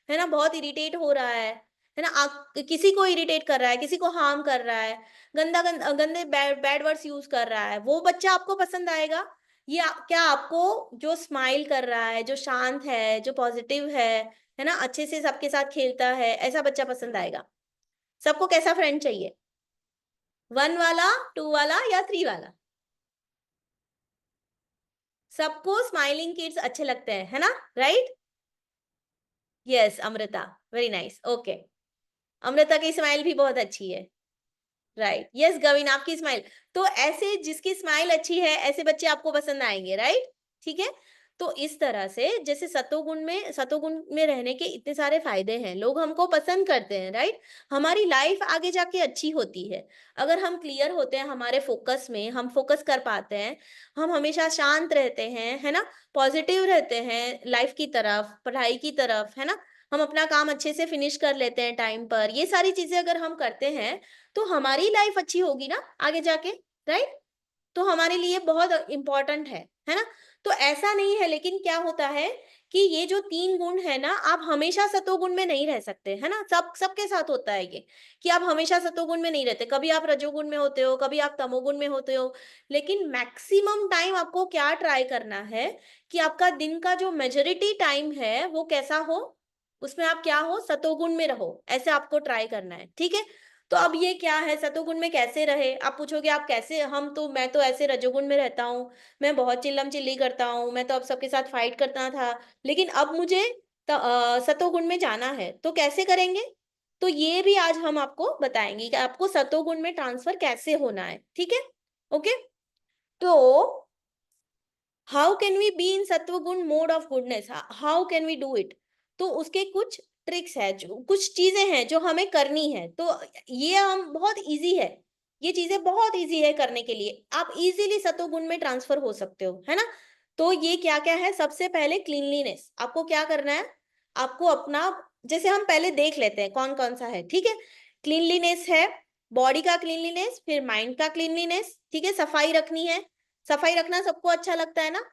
है ना, बहुत इरिटेट हो रहा है ना, आप किसी को इरिटेट कर रहा है, किसी को हार्म कर रहा है, गंदे बैड वर्ड्स यूज कर रहा है, वो बच्चा आपको पसंद आएगा? या क्या आपको जो स्माइल कर रहा है, जो शांत है, जो पॉजिटिव है ना, अच्छे से सबके साथ खेलता है, ऐसा बच्चा पसंद आएगा? सबको कैसा फ्रेंड चाहिए, 1 वाला, 2 वाला या 3 वाला? सबको स्माइलिंग किड्स अच्छे लगते हैं, है ना, right. Yes, Amrita, very nice, okay. Amrita की स्माइल भी बहुत अच्छी है, राइट। यस गविन, आपकी स्माइल, तो ऐसे जिसकी स्माइल अच्छी है ऐसे बच्चे आपको पसंद आएंगे, राइट। ठीक है, तो इस तरह से जैसे सतोगुण में रहने के इतने सारे फायदे हैं, लोग हमको पसंद करते हैं, राइट। हमारी लाइफ आगे जाके अच्छी होती है अगर हम क्लियर होते हैं हमारे फोकस में, हम फोकस कर पाते हैं, हम हमेशा शांत रहते हैं, है ना, पॉजिटिव रहते हैं लाइफ की तरफ, पढ़ाई की तरफ, है ना, हम अपना काम अच्छे से फिनिश कर लेते हैं टाइम पर, ये सारी चीजें अगर हम करते हैं तो हमारी लाइफ अच्छी होगी ना आगे जाके, राइट। तो हमारे लिए बहुत इंपॉर्टेंट है ना। तो ऐसा नहीं है, लेकिन क्या होता है कि ये जो 3 गुण है ना, आप हमेशा सतोगुण में नहीं रह सकते, है ना। सबके साथ होता है ये कि आप हमेशा सतोगुण में नहीं रहते, कभी आप रजोगुण में होते हो, कभी आप तमोगुण में होते हो। लेकिन मैक्सिमम टाइम आपको क्या ट्राई करना है कि आपका दिन का जो मेजोरिटी टाइम है वो कैसा हो, उसमें आप क्या हो, सतोगुण में रहो, ऐसे आपको ट्राई करना है, ठीक है। तो अब ये क्या है, सतोगुण में कैसे रहे? आप पूछोगे आप कैसे, मैं तो ऐसे रजोगुण में रहता हूँ, मैं बहुत चिल्लम चिल्ली करता हूँ, मैं तो अब सबके साथ फाइट करता था, लेकिन अब मुझे सतोगुण में जाना है, तो कैसे करेंगे? तो ये भी आज हम आपको बताएंगे कि आपको सतोगुण में ट्रांसफर कैसे होना है, ठीक है। ओके, तो how can we be in sattvaguna mode of goodness, how can we do it? तो उसके कुछ ट्रिक्स है, जो कुछ चीजें हैं जो हमें करनी है, तो ये हम बहुत इजी है, ये चीजें बहुत इजी है करने के लिए, आप इजीली सत्वगुण में ट्रांसफर हो सकते हो, है ना। तो ये क्या क्या है, सबसे पहले क्लीनलीनेस, आपको क्या करना है, आपको अपना, जैसे हम पहले देख लेते हैं कौन कौन सा है, ठीक है। क्लीनलीनेस है, बॉडी का क्लीनलीनेस, फिर माइंड का क्लीनलीनेस, ठीक है, सफाई रखनी है। सफाई रखना सबको अच्छा लगता है ना,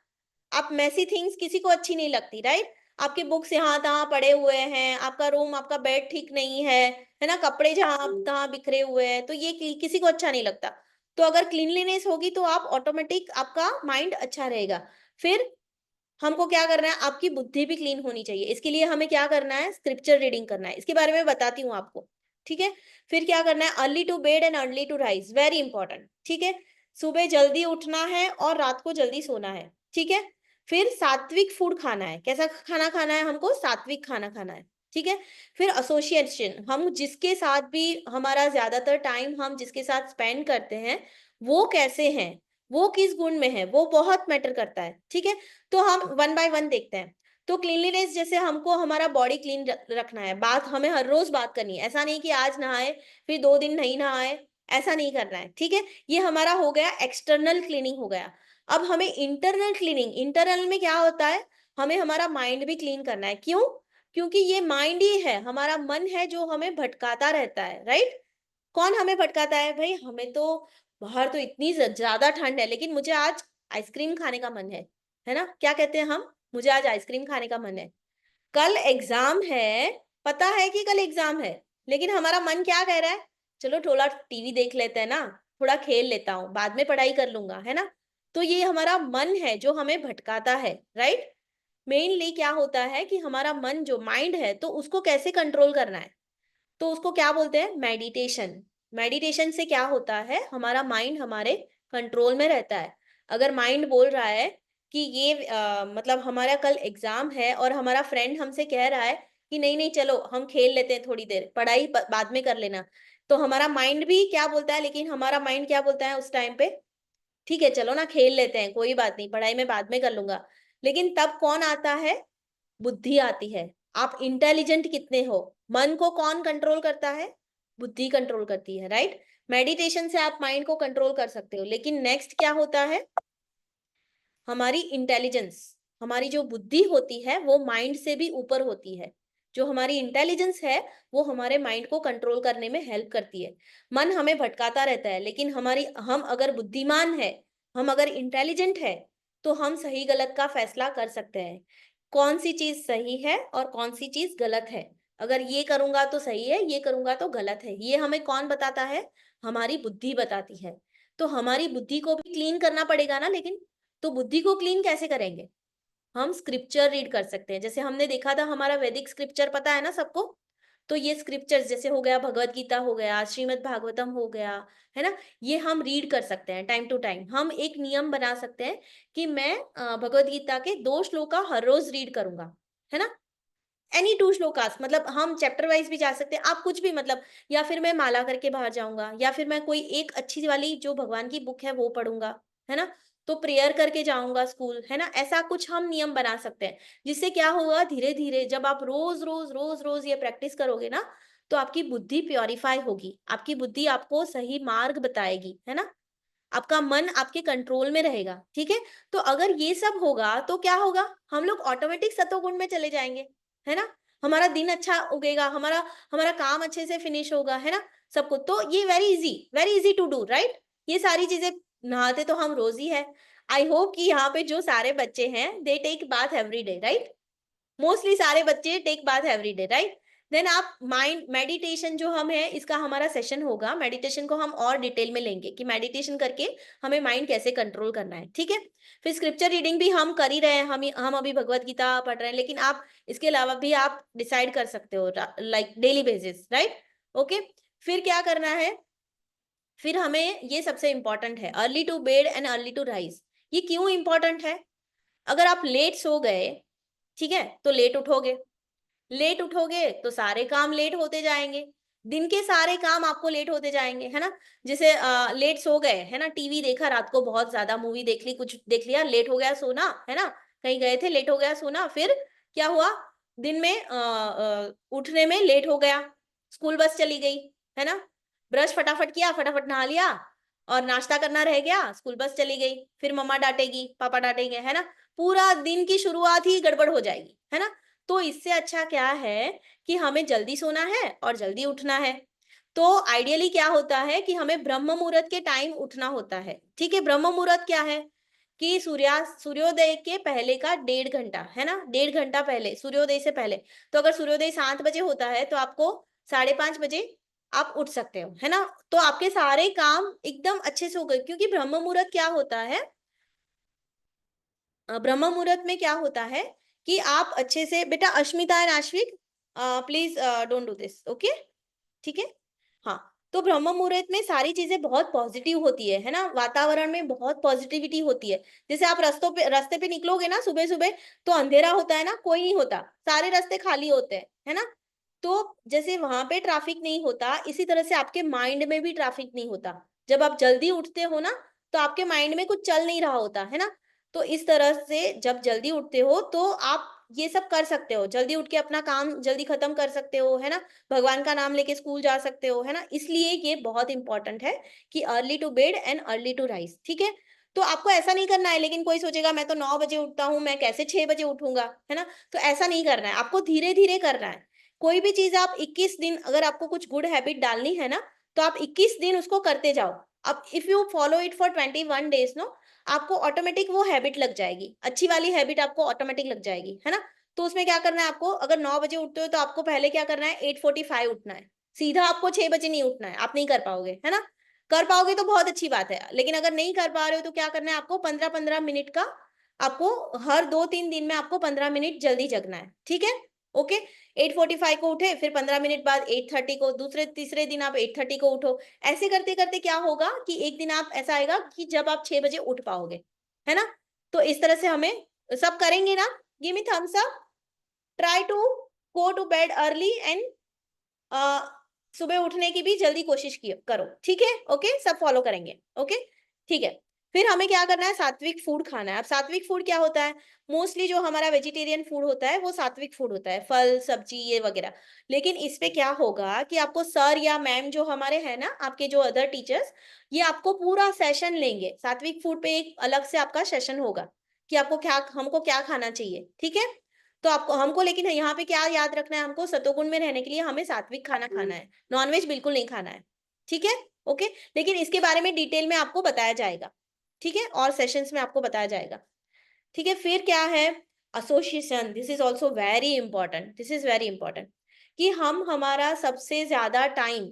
आप मैसी थिंग्स किसी को अच्छी नहीं लगती, राइट। आपके बुक्स यहाँ तहाँ पड़े हुए हैं, आपका रूम, आपका बेड ठीक नहीं है ना, कपड़े जहाँ तहाँ बिखरे हुए हैं, तो ये किसी को अच्छा नहीं लगता। तो अगर क्लीनलीनेस होगी तो आप ऑटोमेटिक आपका माइंड अच्छा रहेगा। फिर हमको क्या करना है, आपकी बुद्धि भी क्लीन होनी चाहिए। इसके लिए हमें क्या करना है, स्क्रिप्चर रीडिंग करना है। इसके बारे में बताती हूँ आपको, ठीक है। फिर क्या करना है, early to bed and early to rise, very important, ठीक है। सुबह जल्दी उठना है और रात को जल्दी सोना है, ठीक है। फिर सात्विक फूड खाना है। कैसा खाना खाना है हमको, सात्विक खाना खाना है, ठीक है। फिर एसोसिएशन, हम जिसके साथ भी हमारा ज्यादातर टाइम हम जिसके साथ स्पेंड करते हैं वो कैसे हैं, वो किस गुण में है, वो बहुत मैटर करता है, ठीक है। तो हम वन बाय वन देखते हैं। तो क्लीनलीनेस, जैसे हमको हमारा बॉडी क्लीन रखना है, बात हमें हर रोज बात करनी है। ऐसा नहीं कि आज नहाए फिर 2 दिन नहीं नहाए, ऐसा नहीं करना है, ठीक है। ये हमारा हो गया एक्सटर्नल क्लीनिंग हो गया। अब हमें इंटरनल क्लीनिंग, इंटरनल में क्या होता है, हमें हमारा माइंड भी क्लीन करना है। क्यों? क्योंकि ये माइंड ही है, हमारा मन है जो हमें भटकाता रहता है, राइट। कौन हमें भटकाता है भाई, हमें तो बाहर तो इतनी ज्यादा ठंड है लेकिन मुझे आज आइसक्रीम खाने का मन है ना, क्या कहते हैं हम, मुझे आज आइसक्रीम खाने का मन है। कल एग्जाम है, पता है कि कल एग्जाम है, लेकिन हमारा मन क्या कह रहा है, चलो थोड़ा टीवी देख लेते हैं ना, थोड़ा खेल लेता हूँ, बाद में पढ़ाई कर लूंगा, है ना। तो ये हमारा मन है जो हमें भटकाता है, राइट। मेनली क्या होता है कि हमारा मन जो माइंड है, तो उसको कैसे कंट्रोल करना है, तो उसको क्या बोलते हैं, मेडिटेशन। मेडिटेशन से क्या होता है, हमारा माइंड हमारे कंट्रोल में रहता है। अगर माइंड बोल रहा है कि ये मतलब हमारा कल एग्जाम है और हमारा फ्रेंड हमसे कह रहा है कि नहीं नहीं चलो हम खेल लेते हैं थोड़ी देर, पढ़ाई बाद में कर लेना, तो हमारा माइंड भी क्या बोलता है, लेकिन हमारा माइंड क्या बोलता है उस टाइम पे, ठीक है चलो ना खेल लेते हैं, कोई बात नहीं, पढ़ाई में बाद में कर लूंगा। लेकिन तब कौन आता है, बुद्धि आती है। आप इंटेलिजेंट कितने हो, मन को कौन कंट्रोल करता है, बुद्धि कंट्रोल करती है, राइट। मेडिटेशन से आप माइंड को कंट्रोल कर सकते हो, लेकिन नेक्स्ट क्या होता है, हमारी इंटेलिजेंस, हमारी जो बुद्धि होती है वो माइंड से भी ऊपर होती है। जो हमारी इंटेलिजेंस है वो हमारे माइंड को कंट्रोल करने में हेल्प करती है। मन हमें भटकाता रहता है, लेकिन हम अगर बुद्धिमान है, हम अगर इंटेलिजेंट है, तो हम सही गलत का फैसला कर सकते हैं। कौन सी चीज सही है और कौन सी चीज गलत है, अगर ये करूंगा तो सही है, ये करूंगा तो गलत है, ये हमें कौन बताता है, हमारी बुद्धि बताती है। तो हमारी बुद्धि को भी क्लीन करना पड़ेगा ना, लेकिन तो बुद्धि को क्लीन कैसे करेंगे, हम स्क्रिप्चर रीड कर सकते हैं। जैसे हमने देखा था हमारा वैदिक स्क्रिप्चर पता है ना सबको, तो ये स्क्रिप्चर्स जैसे हो गया भगवत गीता हो गया, श्रीमद् भागवतम हो गया, है ना, ये हम रीड कर सकते हैं टाइम टू टाइम। हम एक नियम बना सकते हैं कि मैं भगवत गीता के 2 श्लोका हर रोज रीड करूंगा, है ना। एनी 2 श्लोकास, मतलब हम चैप्टर वाइज भी जा सकते हैं, आप कुछ भी मतलब, या फिर मैं माला करके बाहर जाऊंगा, या फिर मैं कोई एक अच्छी वाली जो भगवान की बुक है वो पढ़ूंगा, है ना। तो प्रेयर करके जाऊंगा स्कूल, है ना। ऐसा कुछ हम नियम बना सकते हैं, जिससे क्या होगा, धीरे धीरे जब आप रोज रोज रोज रोज ये प्रैक्टिस करोगे ना, तो आपकी बुद्धि प्योरीफाई होगी, आपकी बुद्धि आपको सही मार्ग बताएगी, है ना। आपका मन आपके कंट्रोल में रहेगा, ठीक है। तो अगर ये सब होगा तो क्या होगा, हम लोग ऑटोमेटिक सतोगुण में चले जाएंगे, है ना। हमारा दिन अच्छा उगेगा, हमारा हमारा काम अच्छे से फिनिश होगा, है ना। सबको तो ये very easy to do, right. ये सारी चीजें नहाते तो हम रोज ही है। आई होप कि यहाँ पे जो सारे बच्चे हैं they take bath every day, right. Mostly सारे बच्चे take bath every day, right. Then आप माइंड मेडिटेशन जो हम है, इसका हमारा सेशन होगा, मेडिटेशन को हम और डिटेल में लेंगे कि मेडिटेशन करके हमें माइंड कैसे कंट्रोल करना है, ठीक है। फिर स्क्रिप्चर रीडिंग भी हम कर ही रहे हैं, हम अभी भगवत गीता पढ़ रहे हैं, लेकिन आप इसके अलावा भी आप डिसाइड कर सकते हो like daily basis, right. Okay, फिर क्या करना है, फिर हमें ये सबसे इंपॉर्टेंट है, early to bed and early to rise. ये क्यों इंपॉर्टेंट है, अगर आप लेट सो गए, ठीक है, तो लेट उठोगे, लेट उठोगे तो सारे काम लेट होते जाएंगे, दिन के सारे काम आपको लेट होते जाएंगे, है ना। जैसे लेट सो गए, है ना, टीवी देखा रात को, बहुत ज्यादा मूवी देख ली, कुछ देख लिया, लेट हो गया सोना, है ना, कहीं गए थे, लेट हो गया सोना, फिर क्या हुआ, दिन में उठने में लेट हो गया, स्कूल बस चली गई, है ना, ब्रश फटाफट किया, फटाफट नहा लिया और नाश्ता करना रह गया, स्कूल बस चली गई, फिर मम्मा डांटेगी, पापा डांटेंगे, है ना, पूरा दिन की शुरुआत ही गड़बड़ हो जाएगी, है ना। तो इससे अच्छा क्या है कि हमें जल्दी सोना है और जल्दी उठना है। तो आइडियली क्या होता है कि हमें ब्रह्म मुहूर्त के टाइम उठना होता है, ठीक है। ब्रह्म मुहूर्त क्या है, कि सूर्योदय के पहले का 1.5 घंटा, है ना, 1.5 घंटा पहले, सूर्योदय से पहले। तो अगर सूर्योदय 7 बजे होता है तो आपको 5:30 बजे आप उठ सकते हो, है ना। तो आपके सारे काम एकदम अच्छे से हो गए, क्योंकि ब्रह्म मुहूर्त क्या होता है, ब्रह्म मुहूर्त में क्या होता है कि आप अच्छे से, बेटा Ashmita and Ashvik please don't do this, okay, ठीक है। हाँ, तो ब्रह्म मुहूर्त में सारी चीजें बहुत पॉजिटिव होती है ना, वातावरण में बहुत पॉजिटिविटी होती है। जैसे आप रास्ते पे निकलोगे ना सुबह सुबह, तो अंधेरा होता है ना, कोई नहीं होता, सारे रास्ते खाली होते हैं, है ना। तो जैसे वहां पे ट्रैफिक नहीं होता, इसी तरह से आपके माइंड में भी ट्रैफिक नहीं होता। जब आप जल्दी उठते हो ना, तो आपके माइंड में कुछ चल नहीं रहा होता, है ना। तो इस तरह से जब जल्दी उठते हो तो आप ये सब कर सकते हो, जल्दी उठ के अपना काम जल्दी खत्म कर सकते हो, है ना। भगवान का नाम लेके स्कूल जा सकते हो, है ना। इसलिए ये बहुत इंपॉर्टेंट है कि early to bed and early to rise, ठीक है। तो आपको ऐसा नहीं करना है, लेकिन कोई सोचेगा मैं तो 9 बजे उठता हूँ, मैं कैसे 6 बजे उठूंगा, है ना। तो ऐसा नहीं करना है, आपको धीरे धीरे करना है। कोई भी चीज आप 21 दिन, अगर आपको कुछ गुड हैबिट डालनी है ना, तो आप 21 दिन उसको करते जाओ। अब if you follow it for 21 days no, आपको ऑटोमेटिक वो हैबिट लग जाएगी, अच्छी वाली हैबिट आपको ऑटोमेटिक लग जाएगी, है ना। तो उसमें क्या करना है आपको, अगर 9 बजे उठते हो तो आपको पहले क्या करना है, 8:45 उठना है। सीधा आपको 6 बजे नहीं उठना है, आप नहीं कर पाओगे, है ना। कर पाओगे तो बहुत अच्छी बात है, लेकिन अगर नहीं कर पा रहे हो तो क्या करना है आपको, 15-15 मिनट का, आपको हर 2-3 दिन में आपको 15 मिनट जल्दी जगना है, ठीक है। ओके, 8:45 को उठे, फिर 15 मिनट बाद 8:30 को, दूसरे तीसरे दिन आप 8:30 को उठो। ऐसे करते करते क्या होगा कि एक दिन आप ऐसा आएगा कि जब आप 6 बजे उठ पाओगे, है ना। तो इस तरह से हमें सब करेंगे ना। Give me thumbs up, try to go to bed early and सुबह उठने की भी जल्दी कोशिश करो, ठीक है। ओके, सब फॉलो करेंगे, ओके, ठीक है। फिर हमें क्या करना है, सात्विक फूड खाना है। अब सात्विक फूड क्या होता है, मोस्टली जो हमारा वेजिटेरियन फूड होता है वो सात्विक फूड होता है, फल सब्जी ये वगैरह। लेकिन इस पे क्या होगा कि आपको सर या मैम जो हमारे हैं ना, आपके जो अदर टीचर्स, ये आपको पूरा सेशन लेंगे सात्विक फूड पे, एक अलग से आपका सेशन होगा कि आपको क्या, हमको क्या खाना चाहिए, ठीक है। तो आपको हमको, लेकिन यहाँ पे क्या याद रखना है, हमको सतोगुण में रहने के लिए हमें सात्विक खाना खाना है, नॉनवेज बिल्कुल नहीं खाना है, ठीक है। ओके, लेकिन इसके बारे में डिटेल में आपको बताया जाएगा, ठीक है, और सेशंस में आपको बताया जाएगा, ठीक है। फिर क्या है, association, this is also very important, this is very important, कि हम हमारा सबसे ज्यादा टाइम,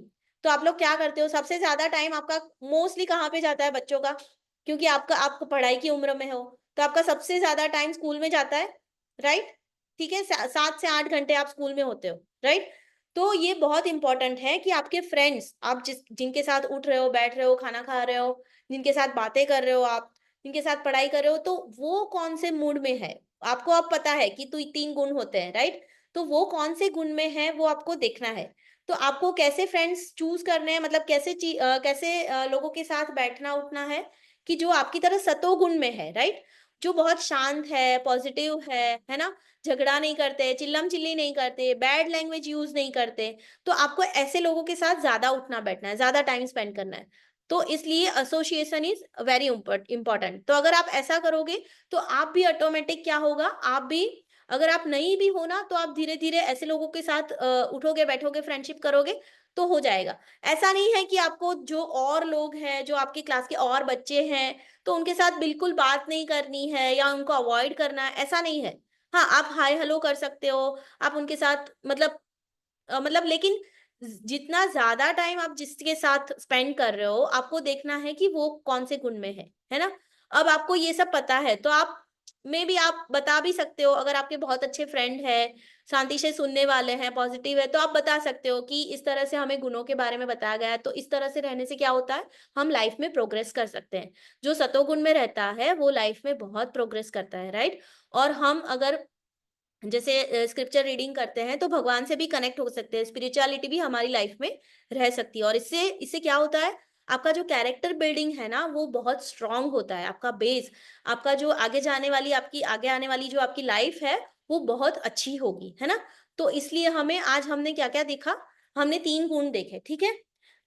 तो आप लोग क्या करते हो, सबसे ज्यादा टाइम आपका मोस्टली कहाँ पे जाता है बच्चों का, क्योंकि आपको पढ़ाई की उम्र में हो, तो आपका सबसे ज्यादा टाइम स्कूल में जाता है, राइट, ठीक है। 7 से 8 घंटे आप स्कूल में होते हो, राइट। तो ये बहुत इंपॉर्टेंट है कि आपके फ्रेंड्स, आप जिनके साथ उठ रहे हो, बैठ रहे हो, खाना खा रहे हो, जिनके साथ बातें कर रहे हो आप, जिनके साथ पढ़ाई कर रहे हो, तो वो कौन से मूड में है, आपको अब पता है कि 3 गुण होते हैं, राइट। तो वो कौन से गुण में है वो आपको देखना है। तो आपको कैसे फ्रेंड्स चूज करने हैं, मतलब कैसे लोगों के साथ बैठना उठना है, कि जो आपकी तरह सतोगुण में है, राइट, जो बहुत शांत है, पॉजिटिव है ना, झगड़ा नहीं करते, चिल्लम चिल्ली नहीं करते, बैड लैंग्वेज यूज नहीं करते। तो आपको ऐसे लोगों के साथ ज्यादा उठना बैठना है, ज्यादा टाइम स्पेंड करना है। तो इसलिए एसोसिएशन इज वेरी इंपॉर्टेंट। तो अगर आप ऐसा करोगे तो आप भी ऑटोमेटिक क्या होगा, आप भी, अगर आप नहीं भी हो ना, तो आप धीरे धीरे ऐसे लोगों के साथ उठोगे बैठोगे, फ्रेंडशिप करोगे, तो हो जाएगा। ऐसा नहीं है कि आपको जो और लोग हैं, जो आपकी क्लास के और बच्चे हैं, तो उनके साथ बिल्कुल बात नहीं करनी है या उनको अवॉइड करना है, ऐसा नहीं है। हाँ, आप हाय हेलो कर सकते हो, आप उनके साथ मतलब लेकिन जितना ज्यादा टाइम आप जिसके साथ स्पेंड कर रहे हो, आपको देखना है कि वो कौन से गुण में है ना। अब आपको ये सब पता है तो आप में भी आप बता भी सकते हो, अगर आपके बहुत अच्छे फ्रेंड है, शांति से सुनने वाले हैं, पॉजिटिव है, तो आप बता सकते हो कि इस तरह से हमें गुणों के बारे में बताया गया है, तो इस तरह से रहने से क्या होता है, हम लाइफ में प्रोग्रेस कर सकते हैं। जो सतोगुण में रहता है वो लाइफ में बहुत प्रोग्रेस करता है, राइट। और हम अगर जैसे स्क्रिप्चर रीडिंग करते हैं तो भगवान से भी कनेक्ट हो सकते हैं, स्पिरिचुअलिटी भी हमारी लाइफ में रह सकती है, और इससे इससे क्या होता है, आपका जो कैरेक्टर बिल्डिंग है ना वो बहुत स्ट्रांग होता है, आपका बेस, आपका जो आगे जाने वाली, आपकी आगे आने वाली जो आपकी लाइफ है वो बहुत अच्छी होगी, है ना। तो इसलिए हमें आज हमने क्या क्या देखा, हमने 3 गुण देखे, ठीक है।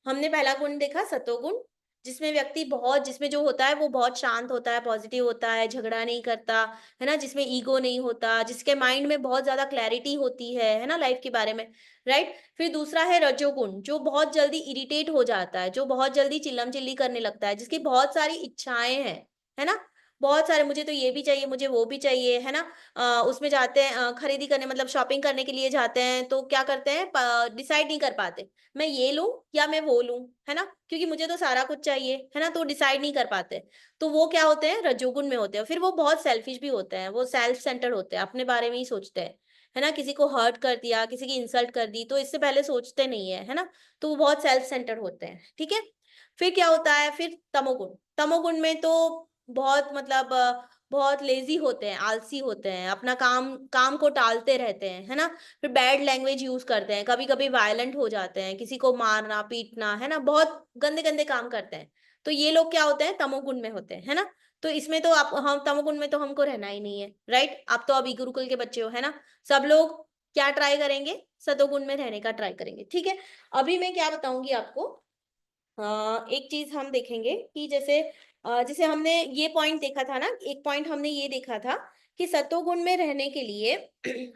हमने पहला गुण देखा सतोगुण, जिसमें व्यक्ति बहुत, जिसमें जो होता है वो बहुत शांत होता है, पॉजिटिव होता है, झगड़ा नहीं करता, है ना, जिसमें ईगो नहीं होता, जिसके माइंड में बहुत ज्यादा क्लैरिटी होती है ना, लाइफ के बारे में, राइट। फिर दूसरा है रजोगुण, जो बहुत जल्दी इरिटेट हो जाता है, जो बहुत जल्दी चिल्लम चिल्ली करने लगता है, जिसकी बहुत सारी इच्छाएं हैं, है ना। बहुत सारे, मुझे तो ये भी चाहिए, मुझे वो भी चाहिए, है ना। उसमें जाते हैं खरीदी करने, मतलब शॉपिंग करने के लिए जाते हैं, तो क्या करते हैं, डिसाइड नहीं कर पाते मैं ये लूं या मैं वो लूं, है ना, क्योंकि मुझे तो सारा कुछ चाहिए, है ना, तो डिसाइड नहीं कर पाते। तो वो क्या होते हैं, रजोगुण में होते हैं। फिर वो बहुत सेल्फिश भी होते हैं, वो सेल्फ सेंटर्ड होते हैं, अपने बारे में ही सोचते हैं, है ना। किसी को हर्ट कर दिया, किसी की इंसल्ट कर दी, तो इससे पहले सोचते नहीं है ना। तो वो बहुत सेल्फ सेंटर्ड होते हैं, ठीक है। फिर क्या होता है, फिर तमोगुण। तमोगुण में तो बहुत मतलब बहुत लेजी होते हैं, आलसी होते हैं, अपना काम काम को टालते रहते हैं, है ना। फिर बैड लैंग्वेज यूज करते हैं, कभी कभी वायलेंट हो जाते हैं, किसी को मारना पीटना, है ना, बहुत गंदे गंदे काम करते हैं। तो ये लोग क्या होते हैं, तमोगुण में होते हैं, है ना। तो इसमें तो आप, हम तमोगुण में तो हमको रहना ही नहीं है, राइट। आप तो अभी गुरुकुल के बच्चे हो, है ना। सब लोग क्या ट्राई करेंगे, सतोगुण में रहने का ट्राई करेंगे, ठीक है। अभी मैं क्या बताऊंगी आपको, एक चीज हम देखेंगे कि जैसे जैसे हमने ये पॉइंट देखा था ना, एक पॉइंट हमने ये देखा था कि सतोगुण में रहने के लिए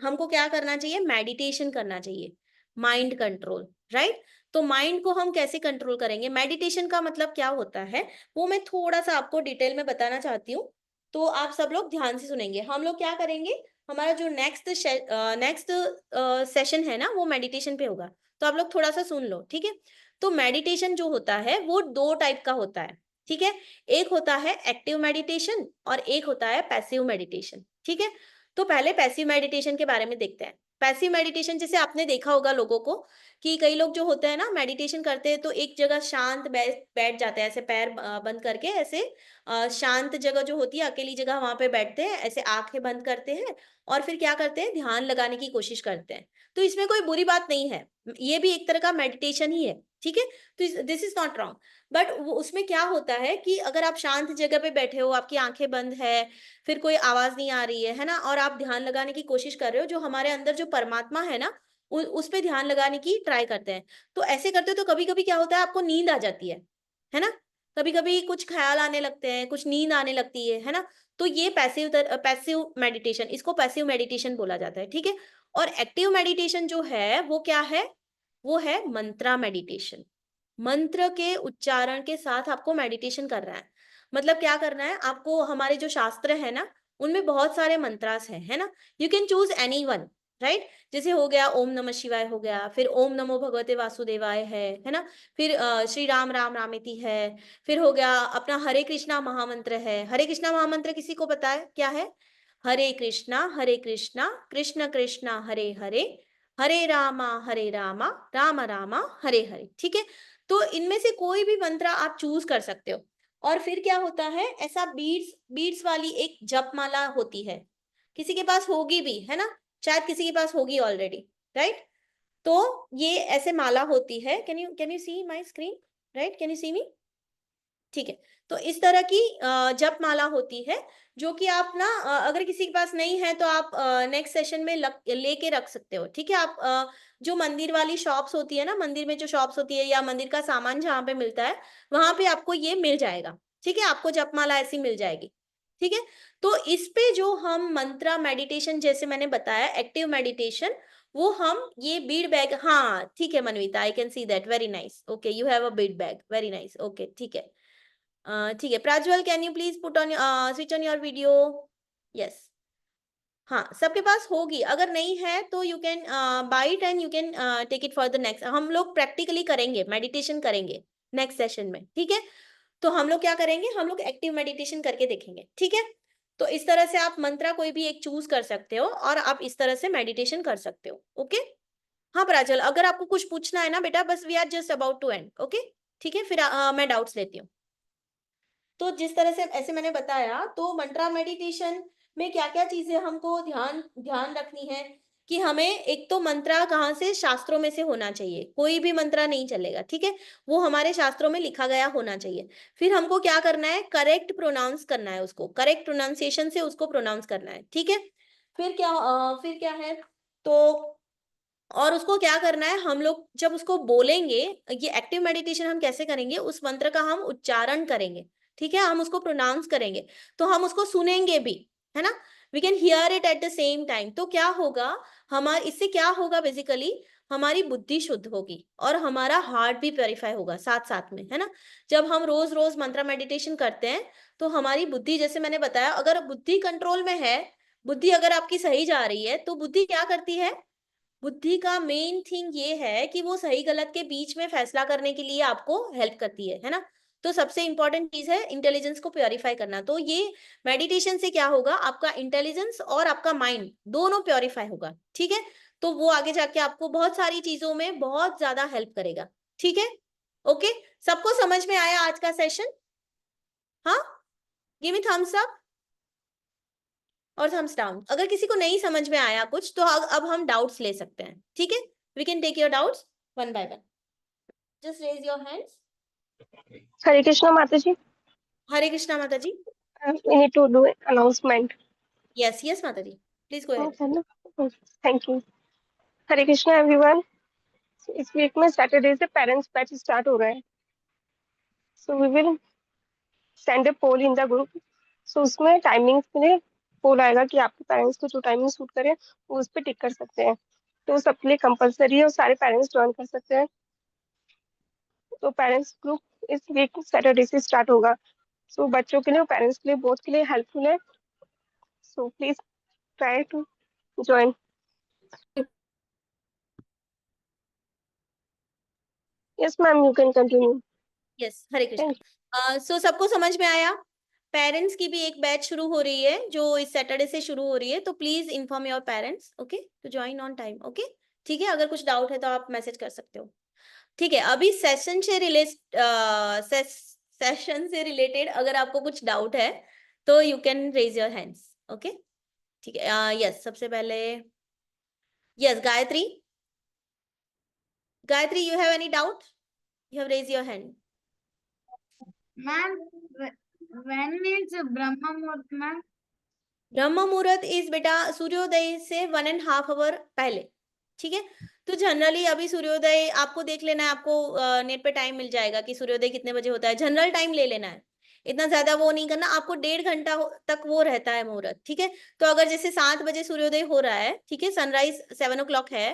हमको क्या करना चाहिए, मेडिटेशन करना चाहिए, माइंड कंट्रोल, राइट। तो माइंड को हम कैसे कंट्रोल करेंगे, मेडिटेशन का मतलब क्या होता है, वो मैं थोड़ा सा आपको डिटेल में बताना चाहती हूँ। तो आप सब लोग ध्यान से सुनेंगे। हम लोग क्या करेंगे, हमारा जो नेक्स्ट सेशन है ना, वो मेडिटेशन पे होगा। तो आप लोग थोड़ा सा सुन लो, ठीक है। तो मेडिटेशन जो होता है वो दो टाइप का होता है, ठीक है। एक होता है एक्टिव मेडिटेशन और एक होता है पैसिव मेडिटेशन, ठीक है। तो पहले पैसिव मेडिटेशन के बारे में देखते हैं। पैसिव मेडिटेशन, जैसे आपने देखा होगा लोगों को कि कई लोग जो होते हैं ना, मेडिटेशन करते हैं तो एक जगह शांत बैठ जाते हैं, ऐसे पैर बंद करके, ऐसे शांत जगह जो होती है, अकेली जगह, वहां पे बैठते हैं, ऐसे आंखें बंद करते हैं और फिर क्या करते हैं, ध्यान लगाने की कोशिश करते हैं। तो इसमें कोई बुरी बात नहीं है, ये भी एक तरह का मेडिटेशन ही है, ठीक है। तो this is not wrong. But उसमें क्या होता है कि अगर आप शांत जगह पे बैठे हो, आपकी आंखें बंद है, फिर कोई आवाज नहीं आ रही है ना, और आप ध्यान लगाने की कोशिश कर रहे हो, जो हमारे अंदर जो परमात्मा है ना, उस पे ध्यान लगाने की ट्राई करते हैं। तो ऐसे करते हो तो कभी कभी क्या होता है, आपको नींद आ जाती है ना। कभी कभी कुछ ख्याल आने लगते हैं, कुछ नींद आने लगती है ना। तो ये पैसिव मेडिटेशन, इसको पैसिव मेडिटेशन बोला जाता है, ठीक है। और एक्टिव मेडिटेशन जो है वो क्या है, वो है मंत्रा मेडिटेशन। मंत्र के उच्चारण के साथ आपको मेडिटेशन करना है। मतलब क्या करना है आपको, हमारे जो शास्त्र है ना, उनमें बहुत सारे मंत्रास हैं, है ना। You can choose any one, right. जैसे हो गया ओम नमः शिवाय, हो गया, फिर ओम नमो भगवते वासुदेवाय है ना। फिर श्री राम राम रामेति है। फिर हो गया अपना हरे कृष्णा महामंत्र है। हरे कृष्णा महामंत्र किसी को पता है क्या है, हरे कृष्णा कृष्ण कृष्णा हरे हरे, हरे रामा राम रामा हरे हरे, ठीक है। तो इनमें से कोई भी मंत्र आप चूज कर सकते हो। और फिर क्या होता है, ऐसा बीड्स बीड्स वाली एक जपमाला होती है, किसी के पास होगी भी, है ना, शायद किसी के पास होगी ऑलरेडी, राइट। तो ये ऐसे माला होती है, can you see my screen, right, can you see me, ठीक है। तो इस तरह की जप माला होती है, जो कि आप ना अगर किसी के पास नहीं है तो आप नेक्स्ट सेशन में लेके रख सकते हो, ठीक है। आप जो मंदिर वाली शॉप्स होती है ना, मंदिर में जो शॉप्स होती है या मंदिर का सामान जहाँ पे मिलता है, वहां पे आपको ये मिल जाएगा, ठीक है। आपको जपमाला ऐसी मिल जाएगी, ठीक है। तो इस पे जो हम मंत्रा मेडिटेशन, जैसे मैंने बताया एक्टिव मेडिटेशन, वो हम ये बीड बैग, हाँ ठीक है Manvita, I can see that, very nice, okay, you have a bead bag, very nice, okay, ठीक है। ठीक है Prajwal, can you please put on switch on your video, yes. हाँ सबके पास होगी, अगर नहीं है तो you can buy it and you can take it for the next. हम लोग प्रैक्टिकली करेंगे, मेडिटेशन करेंगे नेक्स्ट सेशन में, ठीक है। तो हम लोग क्या करेंगे, हम लोग एक्टिव मेडिटेशन करके देखेंगे, ठीक है। तो इस तरह से आप मंत्रा कोई भी एक चूज कर सकते हो और आप इस तरह से मेडिटेशन कर सकते हो, ओके। हाँ प्राजल, अगर आपको कुछ पूछना है ना बेटा, बस we are just about to end, okay, ठीक है। फिर मैं डाउट्स लेती हूँ। तो जिस तरह से ऐसे मैंने बताया, तो मंत्रा मेडिटेशन में क्या क्या चीजें हमको ध्यान ध्यान रखनी है, कि हमें एक तो मंत्रा कहाँ से, शास्त्रों में से होना चाहिए, कोई भी मंत्रा नहीं चलेगा, ठीक है। वो हमारे शास्त्रों में लिखा गया होना चाहिए। फिर हमको क्या करना है, करेक्ट प्रोनाउंस करना है उसको, करेक्ट प्रोनाउंसिएशन से उसको प्रोनाउंस करना है, ठीक है। फिर क्या है, तो और उसको क्या करना है, हम लोग जब उसको बोलेंगे, ये एक्टिव मेडिटेशन हम कैसे करेंगे, उस मंत्र का हम उच्चारण करेंगे, ठीक है, हम उसको प्रोनाउंस करेंगे, तो हम उसको सुनेंगे भी, है ना। We can hear it at the same time. तो क्या होगा, हमारे इससे क्या होगा बेसिकली, हमारी बुद्धि शुद्ध होगी और हमारा हार्ट भी प्योरीफाई होगा साथ साथ में, है ना। जब हम रोज रोज मंत्र मेडिटेशन करते हैं तो हमारी बुद्धि, जैसे मैंने बताया, अगर बुद्धि कंट्रोल में है, बुद्धि अगर आपकी सही जा रही है, तो बुद्धि क्या करती है? बुद्धि का मेन थिंग ये है कि वो सही गलत के बीच में फैसला करने के लिए आपको हेल्प करती है ना। तो सबसे इंपॉर्टेंट चीज है इंटेलिजेंस को प्योरीफाई करना। तो ये मेडिटेशन से क्या होगा, आपका इंटेलिजेंस और आपका माइंड दोनों प्योरीफाई होगा, ठीक है। तो वो आगे जाके आपको बहुत सारी चीजों में बहुत ज्यादा हेल्प करेगा, ठीक है। ओके, सबको समझ में आया आज का सेशन? हाँ, गिव मी थम्स अप और थम्स डाउन। अगर किसी को नहीं समझ में आया कुछ तो अब हम डाउट्स ले सकते हैं, ठीक है। We can take your doubts one by one. Just raise your hands. Hare Krishna माता जी। हरे कृष्णा माता जी। We need to do announcement. Yes yes माता जी, please go ahead. Thank you. Hare Krishna everyone. इस वीक में सैटरडे से पेरेंट्स बैच स्टार्ट हो रहा है, so we will send a poll in the group. सो उसमें टाइमिंग्स के लिए पोल आएगा कि आपके पेरेंट्स को जो टाइमिंग सूट करे वो उस पर टिक कर सकते हैं। तो सबके लिए कंपलसरी है और सारे पेरेंट्स ज्वाइन कर सकते हैं। तो पेरेंट्स ग्रुप इस वीक सैटरडे से स्टार्ट होगा। सो बच्चों के लिए और पेरेंट्स के लिए, बोथ के लिए हेल्पफुल है। So please try to join. Yes ma'am, you can continue. Yes, Hare Krishna. So सबको समझ में आया? पेरेंट्स की भी एक बैच शुरू हो रही है जो इस सैटरडे से शुरू हो रही है, तो please inform your parents, okay, to join on time, okay. ठीक है, अगर कुछ डाउट है तो आप मैसेज कर सकते हो, ठीक है। अभी सेशन से रिलेटेड अगर आपको कुछ डाउट है तो you can raise your hands, okay, ठीक है। यस, सबसे पहले yes Gayatri. Gayatri, you have any doubt? You have raised your hand. Ma'am, when is Brahma Muhurat, ma'am? ब्रह्म मुहूर्त इस बेटा सूर्योदय से 1.5 आवर पहले, ठीक है। तो जनरली अभी सूर्योदय आपको देख लेना है, आपको नेट पे टाइम मिल जाएगा कि सूर्योदय कितने बजे होता है, जनरल टाइम ले लेना है, इतना ज्यादा वो नहीं करना आपको। 1.5 घंटा तक वो रहता है मुहूर्त, ठीक है। तो अगर जैसे 7 बजे सूर्योदय हो रहा है, ठीक है, सनराइज 7 o'clock है,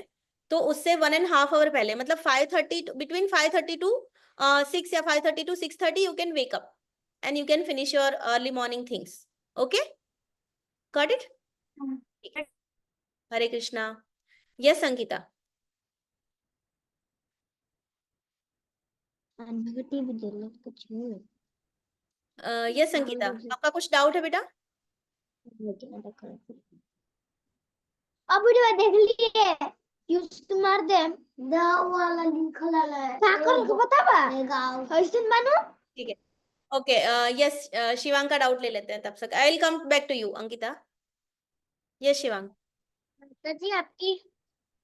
तो उससे 1.5 आवर पहले, मतलब 5:30, बिटवीन 5:30 to 6 या 5:30 to 6:30 you can wake up and you can finish your early morning things, okay, got it. Hare Krishna. Yes Sangeeta. Yes Sangeeta, आपका कुछ डाउट है बेटा? अब वीडियो देख लिए यूज टू मार दे दाव वाला लिंक लाला है साकर को पता बा गांव हसन मानो, ठीक है, ओके। यस, शिवांग का डाउट ले लेते हैं तब तक। I will come back to you Ankita. Yes Shivang. माता जी आपकी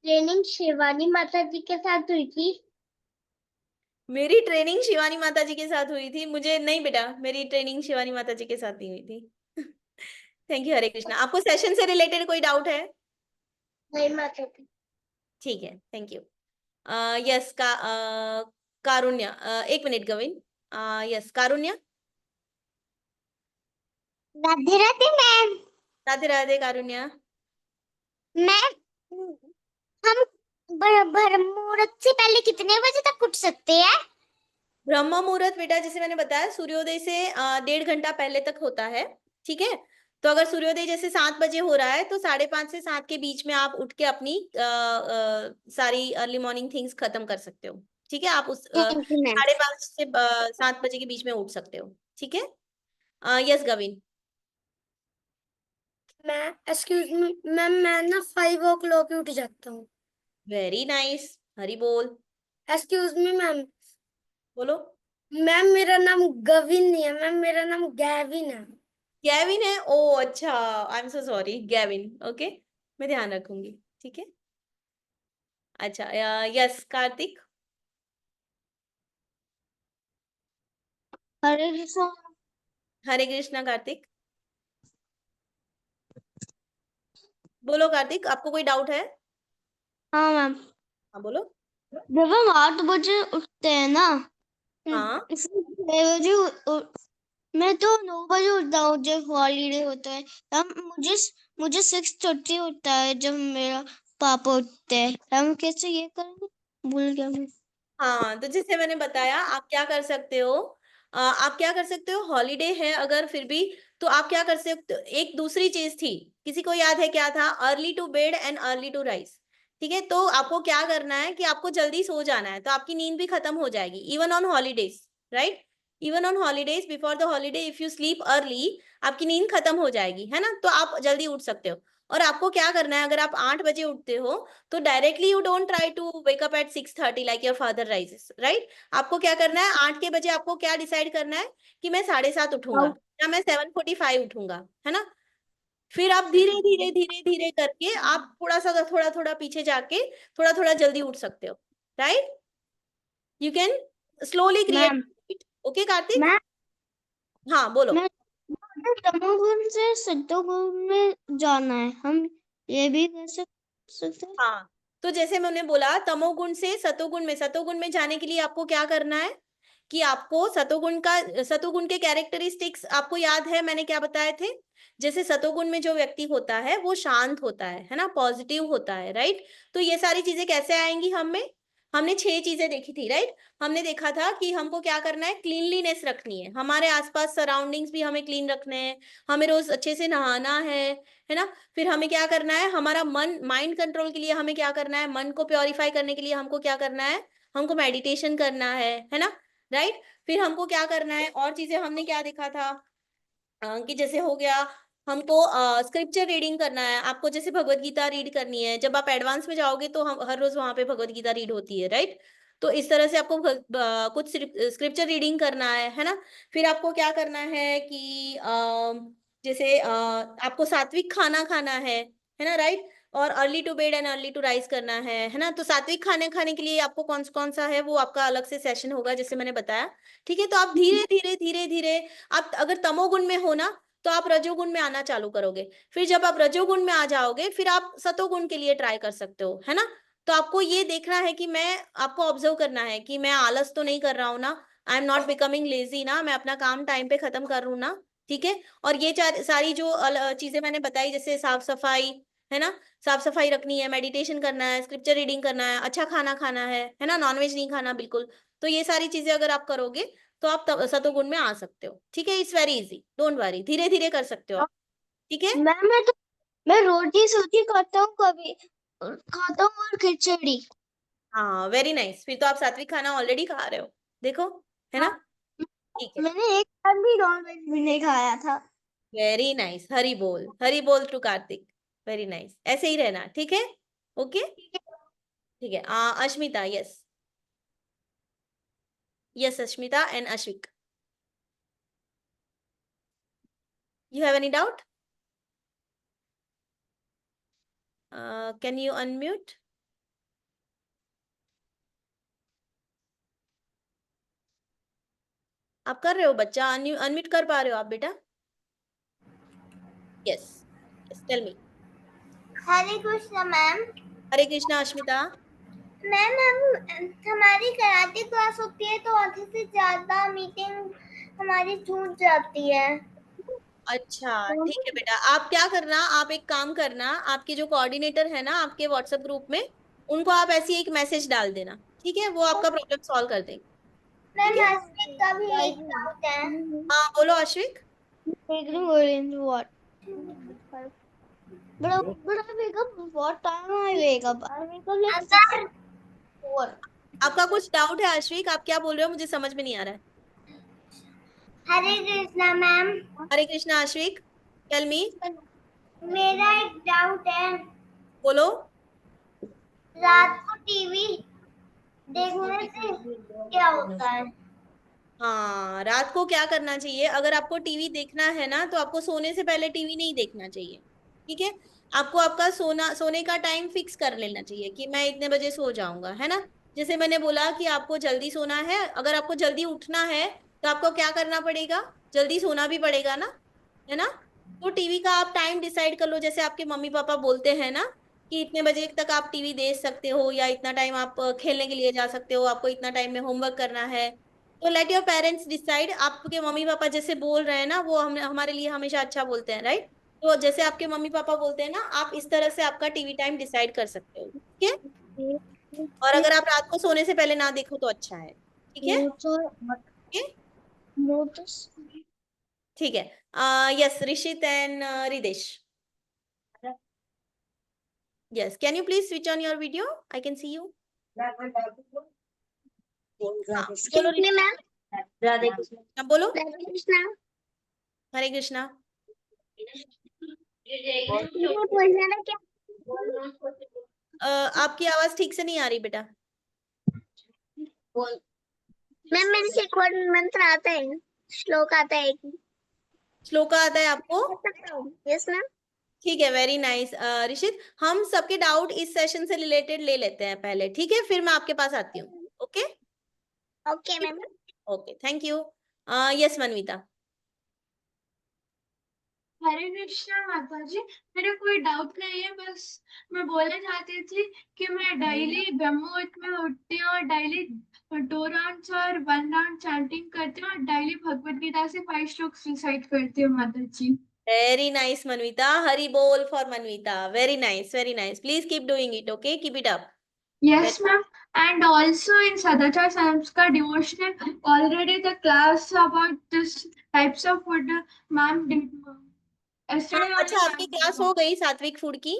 ट्रेनिंग शिवानी माता जी के साथ हुई थी? मेरी ट्रेनिंग शिवानी माता जी के साथ हुई थी? मुझे नहीं बेटा, मेरी ट्रेनिंग शिवानी माता जी के साथ नहीं हुई थी। Thank you Hare Krishna. आपको सेशन से रिलेटेड कोई डाउट है? नहीं माता जी। ठीक है, थैंक यू। यस कारुण्य, एक minute Gavin. Yes Karunya. Radhe Radhe ma'am. Radhe Radhe Karunya. Ma'am, हम मुहूर्त से पहले कितने बजे तक उठ सकते हैं? ब्रह्म मुहूर्त बेटा जैसे मैंने बताया सूर्योदय से 1.5 घंटा पहले तक होता है, ठीक है। तो अगर सूर्योदय जैसे 7 बजे हो रहा है तो 5:30 से 7 के बीच में आप उठ के अपनी सारी अर्ली मॉर्निंग थिंग्स खत्म कर सकते हो, ठीक है। आप उस थैंक यू मैम। 5:30 से 7 बजे के बीच में उठ सकते हो, ठीक है। यस गविन। मैं एक्सक्यूज मी मैम, मैं ना 5 o'clock ही उठ जाता हूँ। वेरी नाइस, हरी बोल। Excuse me ma'am. बोलो। मैम मेरा नाम गविन नहीं है मैम, मेरा नाम गैविन है। गैविन है? ओ अच्छा, I am so sorry Gavin, okay, मैं ध्यान रखूंगी, ठीक है। अच्छा, यस कार्तिक। हरे कृष्णा। हरे कृष्णा कार्तिक। बोलो कार्तिक, आपको कोई डाउट है? हाँ मैम, हाँ बोलो। जब हम 8 बजे उठते हैं ना, हाँ, इसमें 6 बजे मैं तो 9 बजे उठता हूँ जब हॉलीडे होता है। तब मुझे 6:30 उठता है जब मेरा पापा उठते हैं, हम कैसे ये करेंगे? भूल गया मैं। हाँ, तो जैसे मैंने बताया आप क्या कर सकते हो, आप क्या कर सकते हो, हॉलीडे है अगर फिर भी, तो आप क्या कर सकते हो, एक दूसरी चीज थी, किसी को याद है क्या था, early to bed and early to rise. ठीक है, तो आपको क्या करना है कि आपको जल्दी सो जाना है, तो आपकी नींद भी खत्म हो जाएगी, even on holidays, right. Even on holidays, before the holiday if you sleep early, आपकी नींद खत्म हो जाएगी, है ना, तो आप जल्दी उठ सकते हो। और आपको क्या करना है, अगर आप 8 बजे उठते हो, तो directly you don't try to wake up at 6:30 like your father rises, right. आपको क्या करना है, 8 के बजे आपको क्या डिसाइड करना है कि मैं 7:30 उठूंगा या मैं 7:45 उठूंगा, है ना। फिर आप धीरे धीरे धीरे धीरे करके आप थोड़ा थोड़ा पीछे जाके थोड़ा थोड़ा जल्दी उठ सकते हो, right. You can slowly create. Ma'am okay Kartik. Ma'am हाँ बोलो। मैं तमोगुण से सत्वगुण में जाना है, हम ये भी कर सकते हैं? हाँ, तो जैसे मैंने बोला तमोगुण से सतोगुण में जाने के लिए आपको क्या करना है कि आपको सतोगुण के कैरेक्टरिस्टिक्स आपको याद है मैंने क्या बताए थे। जैसे सतोगुण में जो व्यक्ति होता है वो शांत होता है ना, पॉजिटिव होता है, राइट। तो ये सारी चीजें कैसे आएंगी हमने 6 चीजें देखी थी, राइट। हमने देखा था कि हमको क्या करना है, क्लीनलीनेस रखनी है, हमारे आसपास सराउंडिंग्स भी हमें क्लीन रखने हैं, हमें रोज अच्छे से नहाना है ना। फिर हमें क्या करना है, हमारा माइंड कंट्रोल के लिए हमें क्या करना है, मन को प्योरीफाई करने के लिए हमको क्या करना है, हमको मेडिटेशन करना है ना, राइट। फिर हमको क्या करना है, और चीजें हमने क्या देखा था, कि जैसे हो गया हमको स्क्रिप्चर रीडिंग करना है, आपको जैसे भगवत गीता रीड करनी है, जब आप एडवांस में जाओगे तो हम हर रोज वहां पे भगवत गीता रीड होती है, राइट। तो इस तरह से आपको कुछ स्क्रिप्चर रीडिंग करना है ना। फिर आपको क्या करना है कि जैसे आपको सात्विक खाना खाना है ना, राइट। और early to bed and early to rise करना है ना। तो सात्विक खाने खाने के लिए आपको कौन कौन सा है वो आपका अलग से सेशन होगा, जैसे मैंने बताया। ठीक है, तो आप धीरे धीरे धीरे धीरे, आप अगर तमोगुण में हो ना तो आप रजोगुण में आना चालू करोगे, फिर जब आप रजोगुण में आ जाओगे फिर आप सतोगुण के लिए ट्राई कर सकते हो, है ना। तो आपको ये देखना है कि मैं आपको ऑब्जर्व करना है कि मैं आलस तो नहीं कर रहा हूँ ना, I am not becoming lazy ना, मैं अपना काम टाइम पे खत्म कर रहा हूँ ना। ठीक है, और ये सारी जो चीजें मैंने बताई, जैसे साफ सफाई, है ना, साफ सफाई रखनी है, मेडिटेशन करना है, स्क्रिप्चर रीडिंग करना है, अच्छा खाना खाना है ना, नॉनवेज नहीं खाना बिल्कुल। तो ये सारी चीजें अगर आप करोगे तो आप सतोगुण में आ सकते हो। ठीक है, it's very easy, don't worry, धीरे धीरे कर सकते हो आप। ठीक है। मैं रोटी सब्जी खाता हूँ, कभी खाता हूँ, और खिचड़ी। हाँ वेरी नाइस, फिर तो आप सात्विक खाना ऑलरेडी खा रहे हो, देखो, है ना। ठीक है, मैंने एक टाइम भी नॉनवेज भी नहीं खाया था। वेरी नाइस, हरी बोल टू कार्तिक, वेरी नाइस, ऐसे ही रहना, ठीक है। ओके, ठीक है। Ashmita, yes yes, Ashmita and Ashvik, you have any doubt, can you unmute. आप कर रहे हो बच्चा, अनम्यूट कर पा रहे हो आप बेटा। Yes yes, tell me. Hare Krishna ma'am. Hare Krishna Ashmita. Ma'am हम हमारी कराटे क्लास होती है तो आधे से ज्यादा मीटिंग हमारी छूट जाती है। अच्छा ठीक है बेटा, आप क्या करना, आप एक काम करना, आपके जो कोऑर्डिनेटर है ना आपके व्हाट्सएप ग्रुप में, उनको आप ऐसी एक मैसेज डाल देना, ठीक है, वो आपका प्रॉब्लम सॉल्व कर देंगे। मैम ठीक है, अश्विक का भी एक डाउट है। हाँ बोलो Ashvik. What? But I wake up. What time I wake up? I wake up like अगर 4. आपका कुछ डाउट है अश्विक, आप क्या बोल रहे हो, मुझे समझ में नहीं आ रहा है। हरे Krishna ma'am, Hare Krishna Ashvik, tell me. मेरा एक डाउट है, बोलो। रात को टीवी देखने से क्या होता है? हाँ, रात को क्या करना चाहिए, अगर आपको टीवी देखना है ना तो आपको सोने से पहले टीवी नहीं देखना चाहिए। ठीक है, आपको आपका सोने का टाइम फिक्स कर लेना चाहिए कि मैं इतने बजे सो जाऊंगा, है ना। जैसे मैंने बोला कि आपको जल्दी सोना है, अगर आपको जल्दी उठना है तो आपको क्या करना पड़ेगा, जल्दी सोना भी पड़ेगा ना, है ना। तो टीवी का आप टाइम डिसाइड कर लो, जैसे आपके मम्मी पापा बोलते हैं ना कि इतने बजे तक आप टीवी देख सकते हो, या इतना टाइम आप खेलने के लिए जा सकते हो, आपको इतना टाइम में होमवर्क करना है। तो लेट योर पेरेंट्स डिसाइड, आपके मम्मी पापा जैसे बोल रहे हैं ना वो हम हमारे लिए हमेशा अच्छा बोलते हैं, राइट। तो जैसे आपके मम्मी पापा बोलते हैं ना, आप इस तरह से आपका टीवी टाइम डिसाइड कर सकते हो, ठीक है। और अगर आप रात को सोने से पहले ना देखो तो अच्छा है, ठीक है। ओके, ठीक है। Yes, Rishit and Ridesh, yes, can you please switch on your video, I can C you. हाँ, बोलो ऋषित, मैम। हाँ, बोलो। राधे कृष्णा। हरे कृष्णा। बोलना था क्या? आपकी आवाज ठीक से नहीं आ रही बेटा। मैम मेरे से एक और मंत्र आता है, श्लोक आता है एक। श्लोका आता है आपको? Yes ma'am. ठीक है, वेरी नाइस। ऋषित, हम सबके डाउट इस सेशन से रिलेटेड ले लेते हैं पहले, ठीक है, फिर मैं आपके पास आती हूँ। Okay okay ma'am. Okay, thank you. Yes Manvita. Hare Krishna माता जी, मेरा कोई डाउट नहीं है, बस मैं बोलना चाहती थी कि मैं डेली ब्रह्म मुहूर्त में उठती हूँ और डेली 2 राउंड्स और 1 राउंड चैंटिंग करती हूँ और डेली भगवत गीता से 5 श्लोक रिसाइट करती हूँ माता जी। Very nice Manvita, Hari bol for Manvita, very nice, very nice, please keep doing it, okay, keep it up. Yes, ma'am. And also in Sadachar Samskar devotional, already the class about this types of food, ma'am did. Yesterday only अच्छा, आपकी ma'am class did. हो गई सात्विक food की?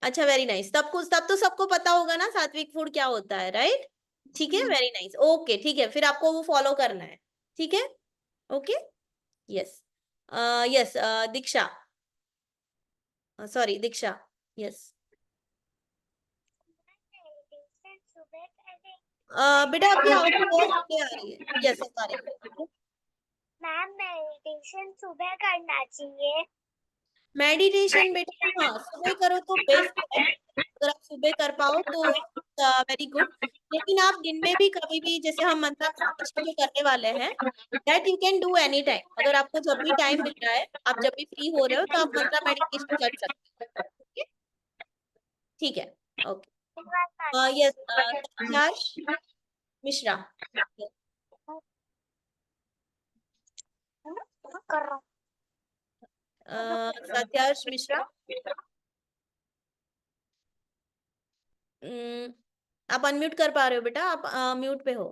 अच्छा, very nice, तब तो सबको पता होगा ना सात्विक फूड क्या होता है, राइट? ठीक है, वेरी नाइस, ओके, ठीक है, फिर आपको वो फॉलो करना है, ठीक है, ओके, यस। यस, दीक्षा, सॉरी, दीक्षा, यस। बेटा आपकी आवाज बहुत स्लो आ रही है। यस, आ रही है। मैम मेडिटेशन सुबह करना चाहिए। मेडिटेशन बेटा, हाँ, सुबह करो तो बेस्ट है, अगर आप सुबह कर पाओ तो वेरी गुड। लेकिन आप दिन में भी कभी भी, जैसे हम मंत्र मेडिटेशन जो करने वाले हैं, that you can do any time, अगर आपको जब भी टाइम मिल रहा है, आप जब भी फ्री हो रहे हो तो आप मंत्र मेडिटेशन कर सकते हो, ठीक है, ओके। यस, सत्यार्श मिश्रा, कर रहा हूँ। सत्यार्श मिश्रा, आप अनम्यूट कर पा रहे हो बेटा? आप म्यूट पे हो।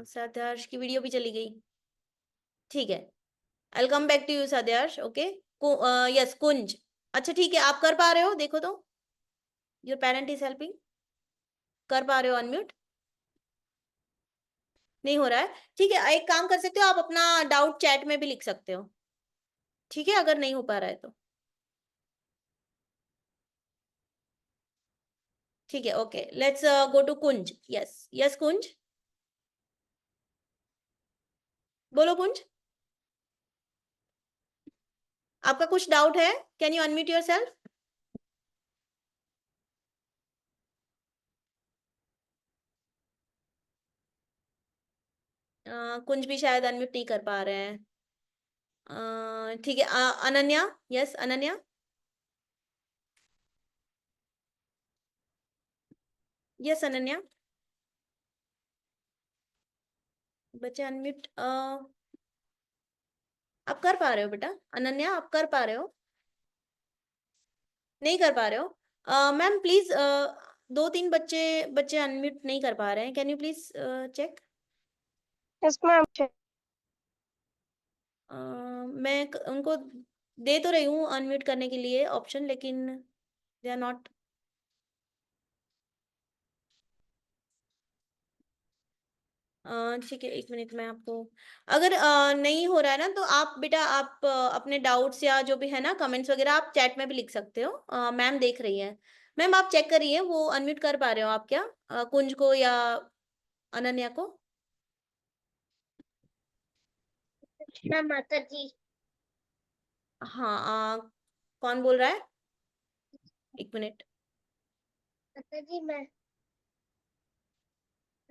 सत्यार्श की वीडियो भी चली गई, ठीक है, I will come back to you Satyarsh, okay. Yes, Kunj, अच्छा ठीक है, आप कर पा रहे हो, देखो तो, योर पेरेंट इज हेल्पिंग, कर पा रहे हो अनम्यूट? नहीं हो रहा है, ठीक है, एक काम कर सकते हो, आप अपना डाउट चैट में भी लिख सकते हो, ठीक है, अगर नहीं हो पा रहा है तो, ठीक है, okay, let's go to Kunj. Yes, yes Kunj, बोलो कुंज, आपका कुछ डाउट है? Can you unmute yourself? Kunj भी शायद अनम्यूट नहीं कर पा रहे हैं, ठीक है, अनन्या, यस अनन्या, यस अनन्या, बच्चे अनम्यूट, आप कर पा रहे हो बेटा? अनन्या, आप कर पा रहे हो? नहीं कर पा रहे हो? मैम प्लीज, 2-3 बच्चे बच्चे अनम्यूट नहीं कर पा रहे हैं, can you please check? Yes, ma'am. मैं उनको दे तो रही हूँ अनम्यूट करने के लिए ऑप्शन, लेकिन दे आर नॉट। ठीक है, 1 मिनट में आपको, अगर नहीं हो रहा है ना, तो आप बेटा, आप अपने डाउट्स या जो भी है ना, कमेंट्स वगैरह आप चैट में भी लिख सकते हो, मैम देख रही है। मैम आप चेक करिए, वो अनम्यूट कर पा रहे हो आप क्या, कुंज को या अनन्या को? कृष्णा माता जी। हाँ, कौन बोल रहा है? 1 मिनट। माता जी मैं।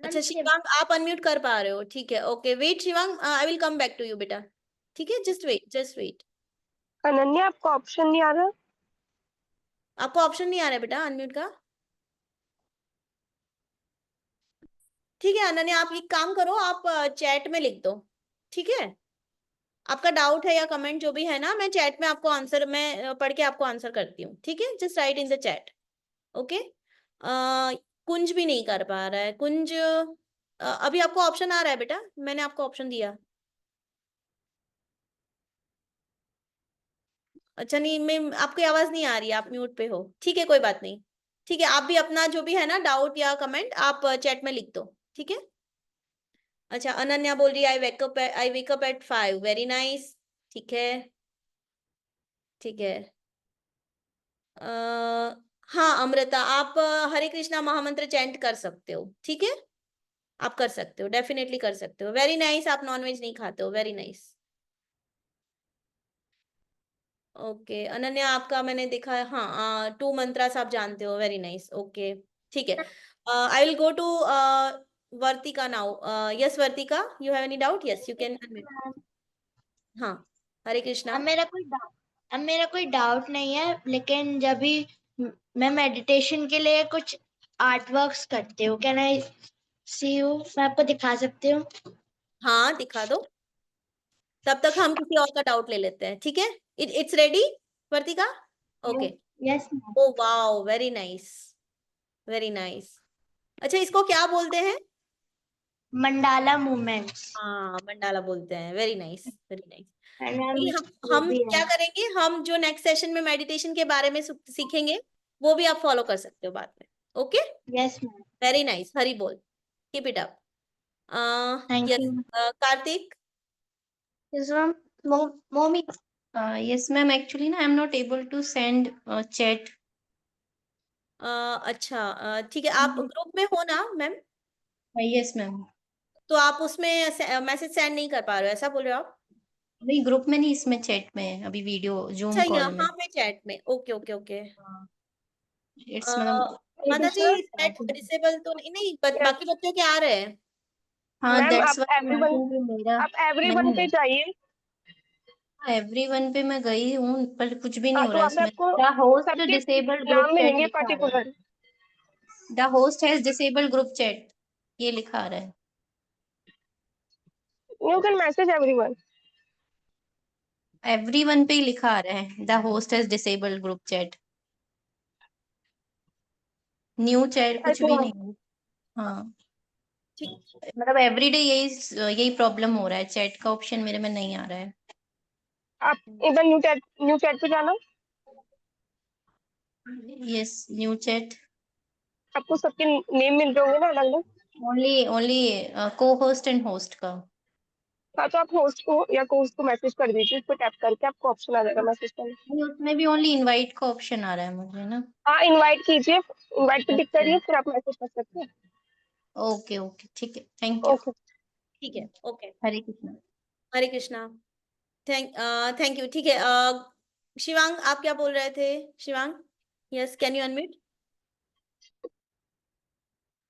अच्छा शिवांग, आप अनम्यूट कर पा रहे हो, ठीक है, okay, wait Shivang, I will come back to you बेटा, ठीक है, just wait, just wait. Ananya, आपको ऑप्शन नहीं आ रहा? आपको ऑप्शन नहीं आ रहा है बेटा अनम्यूट का? ठीक है अनन्या, आप एक काम करो, आप चैट में लिख दो, ठीक है? आपका डाउट है या कमेंट जो भी है ना, मैं चैट में आपको आंसर, मैं पढ़ के आपको आंसर करती हूँ, ठीक है? Just write in the chat, okay? Kunj भी नहीं कर पा रहा है, कुंज अभी आपको ऑप्शन आ रहा है बेटा, मैंने आपको ऑप्शन दिया। अच्छा नहीं, मैं, आपकी आवाज नहीं आ रही है, आप म्यूट पे हो, ठीक है कोई बात नहीं, ठीक है? आप भी अपना जो भी है ना डाउट या कमेंट आप चैट में लिख दो, ठीक है? अच्छा अनन्या बोल रही है I wake up at 5, very nice, ठीक है, ठीक है। हाँ अमृता, आप हरे कृष्णा महामंत्र चैंट कर सकते हो, ठीक है? आप कर सकते हो, डेफिनेटली कर सकते हो, वेरी नाइस। आप नॉनवेज नहीं खाते हो, वेरी नाइस। ओके अनन्या, आपका मैंने देखा है, हाँ 2 मंत्रास आप जानते हो, वेरी नाइस, ओके ठीक है। I will go to Vartika now. Yes Vartika, you have any doubt? Yes you can unmute. हाँ हरे कृष्णा। अब मेरा कोई डाउट नहीं है, लेकिन जब भी मैं मेडिटेशन के लिए कुछ आर्ट वर्क्स करती हूँ, कैन आई सी यू? मैं आपको दिखा सकती हूँ? हाँ दिखा दो, तब तक हम किसी और का डाउट ले लेते हैं, ठीक है? It's ready Vartika? Okay. Yes oh wow, very nice, very nice. अच्छा इसको क्या बोलते हैं? Mandala movements. हाँ मंडाला बोलते हैं, very nice, very nice. And हम क्या करेंगे, हम जो नेक्स्ट सेशन में मेडिटेशन के बारे में सीखेंगे वो भी आप फॉलो कर सकते हो बाद में, okay? Yes ma'am, very nice, Hari bol, keep it up. Thank yes you. Kartik. Yes ma'am, मम्मी। Yes, ma'am. Actually, na, I'm not able to send chat. अच्छा ठीक है, आप ग्रुप में हो ना मैम? Yes, ma'am. तो आप उसमें मैसेज सेंड नहीं कर पा रहे हो, ऐसा बोल रहे हो आप? अभी ग्रुप में नहीं, इसमें चैट में है, अभी वीडियो जूम अच्छा कॉल में। यहाँ पे चैट में, ओके ओके ओके। इट्स मतलब माता जी चैट डिसेबल तो नहीं, नहीं बाकी बच्चों के आ रहे हैं। हाँ, मैम दैट्स आप व्हाई एवरीवन, मेरा आप एवरीवन नहीं पे है। जाइए। एवरीवन पे मैं गई हूँ पर कुछ भी नहीं हाँ हो तो रहा है वहाँ पे उसमें। आपको द होस्ट सबके डिसेबल्ड ग्रुप नाम चैट मिलेंगे लिखा आ रहा है। Particular. The host has disabled group chat, ये लिखा आ रहा है। You can message everyone. Everyone पे ही लिखा आ रहा है, the host has disabled group chat. New chat कुछ भी नहीं है। हाँ ठीक, मतलब एवरीडे यही प्रॉब्लम हो रहा है, चैट का ऑप्शन मेरे में नहीं आ रहा है। आप एक बार न्यू चैट पे जाना, यस न्यू चैट। आपको सबके नेम मिल जाओगे ना अलग अलग। ओनली को होस्ट एंड होस्ट का। हाँ तो आप होस्ट को या को होस्ट को मैसेज कर दीजिए, उस पर टैप करके आपको ऑप्शन आ जाएगा मैसेज करने। नहीं, उसमें भी ओनली इनवाइट का ऑप्शन आ रहा है मुझे ना। हाँ इनवाइट कीजिए, इनवाइट पे टिक ओके करिए, फिर आप मैसेज कर सकते हैं। ओके ओके ठीक है, थैंक यू। ओके। ठीक है, okay. Hare Krishna. Hare Krishna. Thank you, ठीक है। शिवांग आप क्या बोल रहे थे? Shivang, yes can you unmute?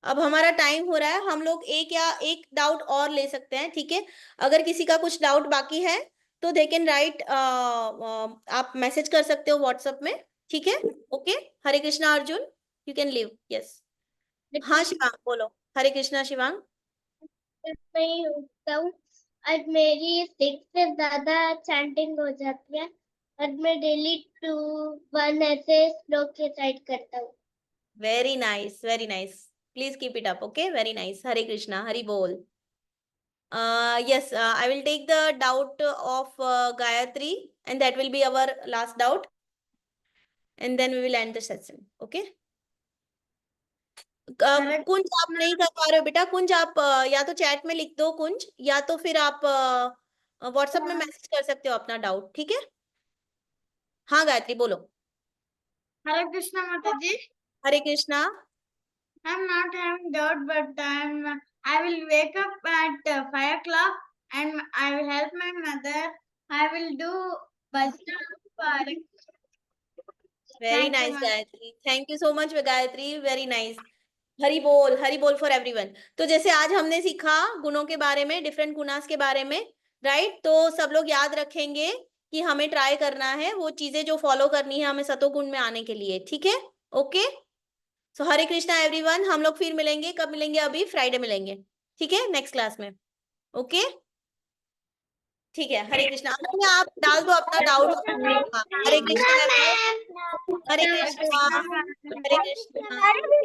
अब हमारा टाइम हो रहा है, हम लोग एक डाउट और ले सकते हैं, ठीक है? अगर किसी का कुछ डाउट बाकी है तो दे कैन राइट, आप मैसेज कर सकते हो व्हाट्सएप में, ठीक है? Okay Hare Krishna Arjun, you can leave, yes. हाँ शिवांग बोलो, हरे कृष्णा शिवांग। मैं उठता हूँ और मेरी 6 से ज्यादा चैंटिंग हो जाती है और मैं डेली 2-1 ऐसे श्लोक के साइड करता हूँ। Very nice, very nice, please keep it up, okay? Very nice, Hare Krishna, Hari bol. Yes, I will take the doubt of Gayatri, and that will be our last doubt, and then we will end the session, okay? कुंज आप नहीं कर पा रहे हो बेटा, कुंज आप या तो चैट में लिख दो कुंज, या तो फिर आप व्हाट्सएप में मैसेज कर सकते हो अपना डाउट, ठीक है? हाँ गायत्री बोलो। हरे कृष्णा माता जी। Hare Krishna. I'm not having doubt, but I will wake up at 5 o'clock and I will help my mother. I will do bhajan. Very nice Gayatri, thank you so much Gayatri, very nice. Hari bol for everyone. तो जैसे आज हमने सीखा गुणों के बारे में, different gunas के बारे में, राइट? तो सब लोग याद रखेंगे कि हमें ट्राई करना है वो चीजें जो फॉलो करनी है हमें सतोगुण में आने के लिए, ठीक है? ओके सो हरे कृष्णा एवरीवन, हम लोग फिर मिलेंगे, कब मिलेंगे? अभी फ्राइडे मिलेंगे, ठीक है, नेक्स्ट क्लास में। ओके ठीक है, हरे कृष्णा। अनन्या, आप डाल दो अपना डाउट। हरे कृष्णा, हरे कृष्णा, हरे कृष्णा।